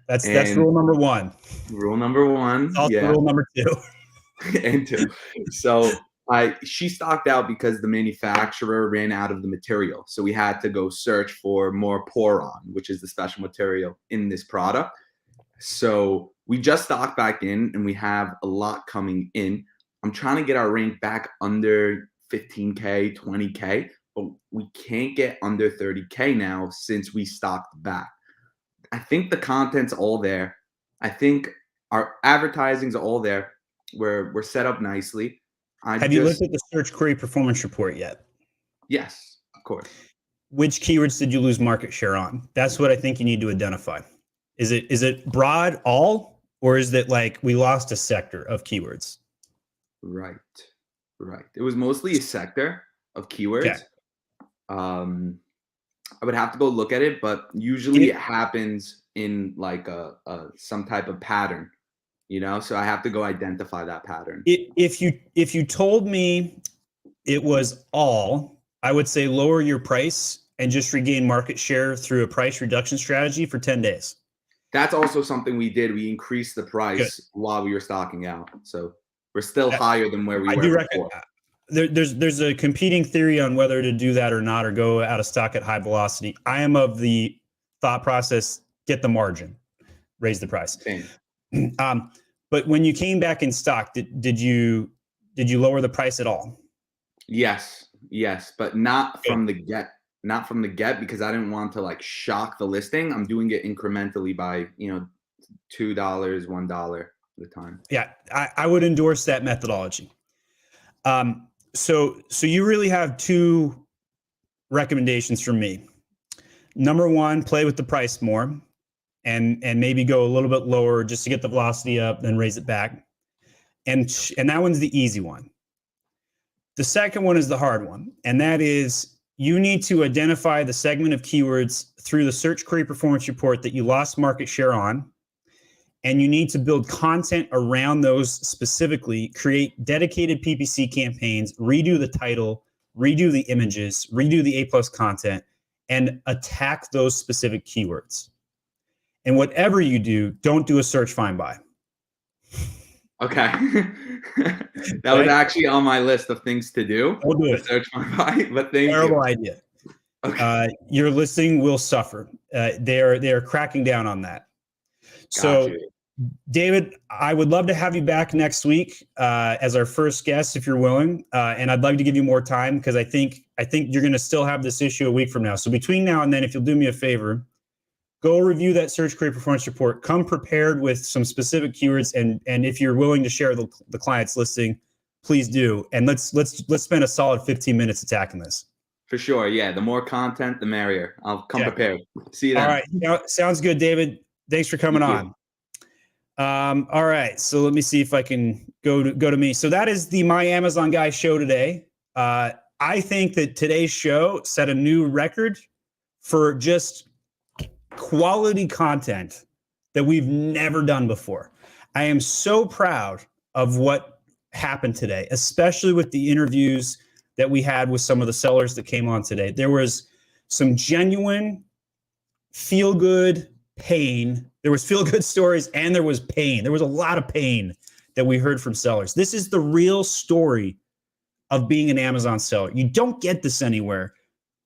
That's rule number one. Rule number one. Also rule number two. And two. So she stocked out because the manufacturer ran out of the material. So we had to go search for more Poron, which is the special material in this product. So we just stocked back in and we have a lot coming in. I'm trying to get our rank back under 15K, 20K, but we can't get under 30K now since we stocked back. I think the content's all there. I think our advertising's all there. We're set up nicely. Have you looked at the search query performance report yet? Yes, of course. Which keywords did you lose market share on? That's what I think you need to identify. Is it broad all, or is it like we lost a sector of keywords? Right. It was mostly a sector of keywords. Okay. I would have to go look at it, but usually it happens in like some type of pattern, so I have to go identify that pattern. If you told me it was all, I would say lower your price and just regain market share through a price reduction strategy for 10 days. That's also something we did. We increased the price while we were stocking out. So we're still higher than where we were before. There's a competing theory on whether to do that or not, or go out of stock at high velocity. I am of the thought process, get the margin, raise the price. Same. But when you came back in stock, did you lower the price at all? Yes, but not from the get, because I didn't want to like shock the listing. I'm doing it incrementally by, $2, $1 at a time. Yeah, I would endorse that methodology. So you really have two recommendations from me. Number one, play with the price more and maybe go a little bit lower just to get the velocity up, then raise it back. And that one's the easy one. The second one is the hard one. And that is you need to identify the segment of keywords through the search query performance report that you lost market share on. And you need to build content around those specifically, create dedicated PPC campaigns, redo the title, redo the images, redo the A+ content, and attack those specific keywords. And whatever you do, don't do a search find buy. Okay. That was actually on my list of things to do. Don't do it. Search find buy, but thank you. Terrible idea. Okay. Your listing will suffer. They are cracking down on that. So, David, I would love to have you back next week as our first guest, if you're willing. And I'd love to give you more time because I think you're going to still have this issue a week from now. So between now and then, if you'll do me a favor, go review that search query performance report. Come prepared with some specific keywords, and if you're willing to share the client's listing, please do. And let's spend a solid 15 minutes attacking this. For sure, yeah. The more content, the merrier. I'll come prepared. See you then. All right, sounds good, David. Thanks for coming on. All right, so let me see if I can go to me. So that is the My Amazon Guy show today. I think that today's show set a new record for just quality content that we've never done before. I am so proud of what happened today, especially with the interviews that we had with some of the sellers that came on today. There was some genuine feel-good pain. There was feel-good stories and there was pain. There was a lot of pain that we heard from sellers. This is the real story of being an Amazon seller. You don't get this anywhere.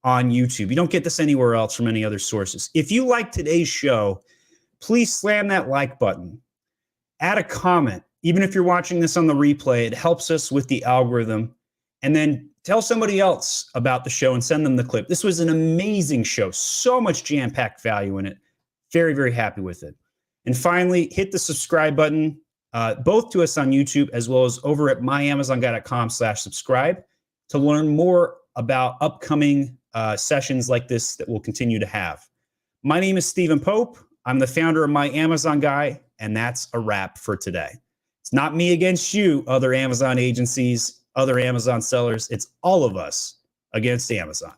on YouTube. You don't get this anywhere else from any other sources. If you like today's show, please slam that like button. Add a comment. Even if you're watching this on the replay, it helps us with the algorithm. And then tell somebody else about the show and send them the clip. This was an amazing show. So much jam-packed value in it. Very, very happy with it. And finally, hit the subscribe button, both to us on YouTube as well as over at myamazonguy.com/subscribe to learn more about upcoming sessions like this that we'll continue to have. My name is Stephen Pope. I'm the founder of My Amazon Guy, and that's a wrap for today. It's not me against you, other Amazon agencies, other Amazon sellers. It's all of us against Amazon.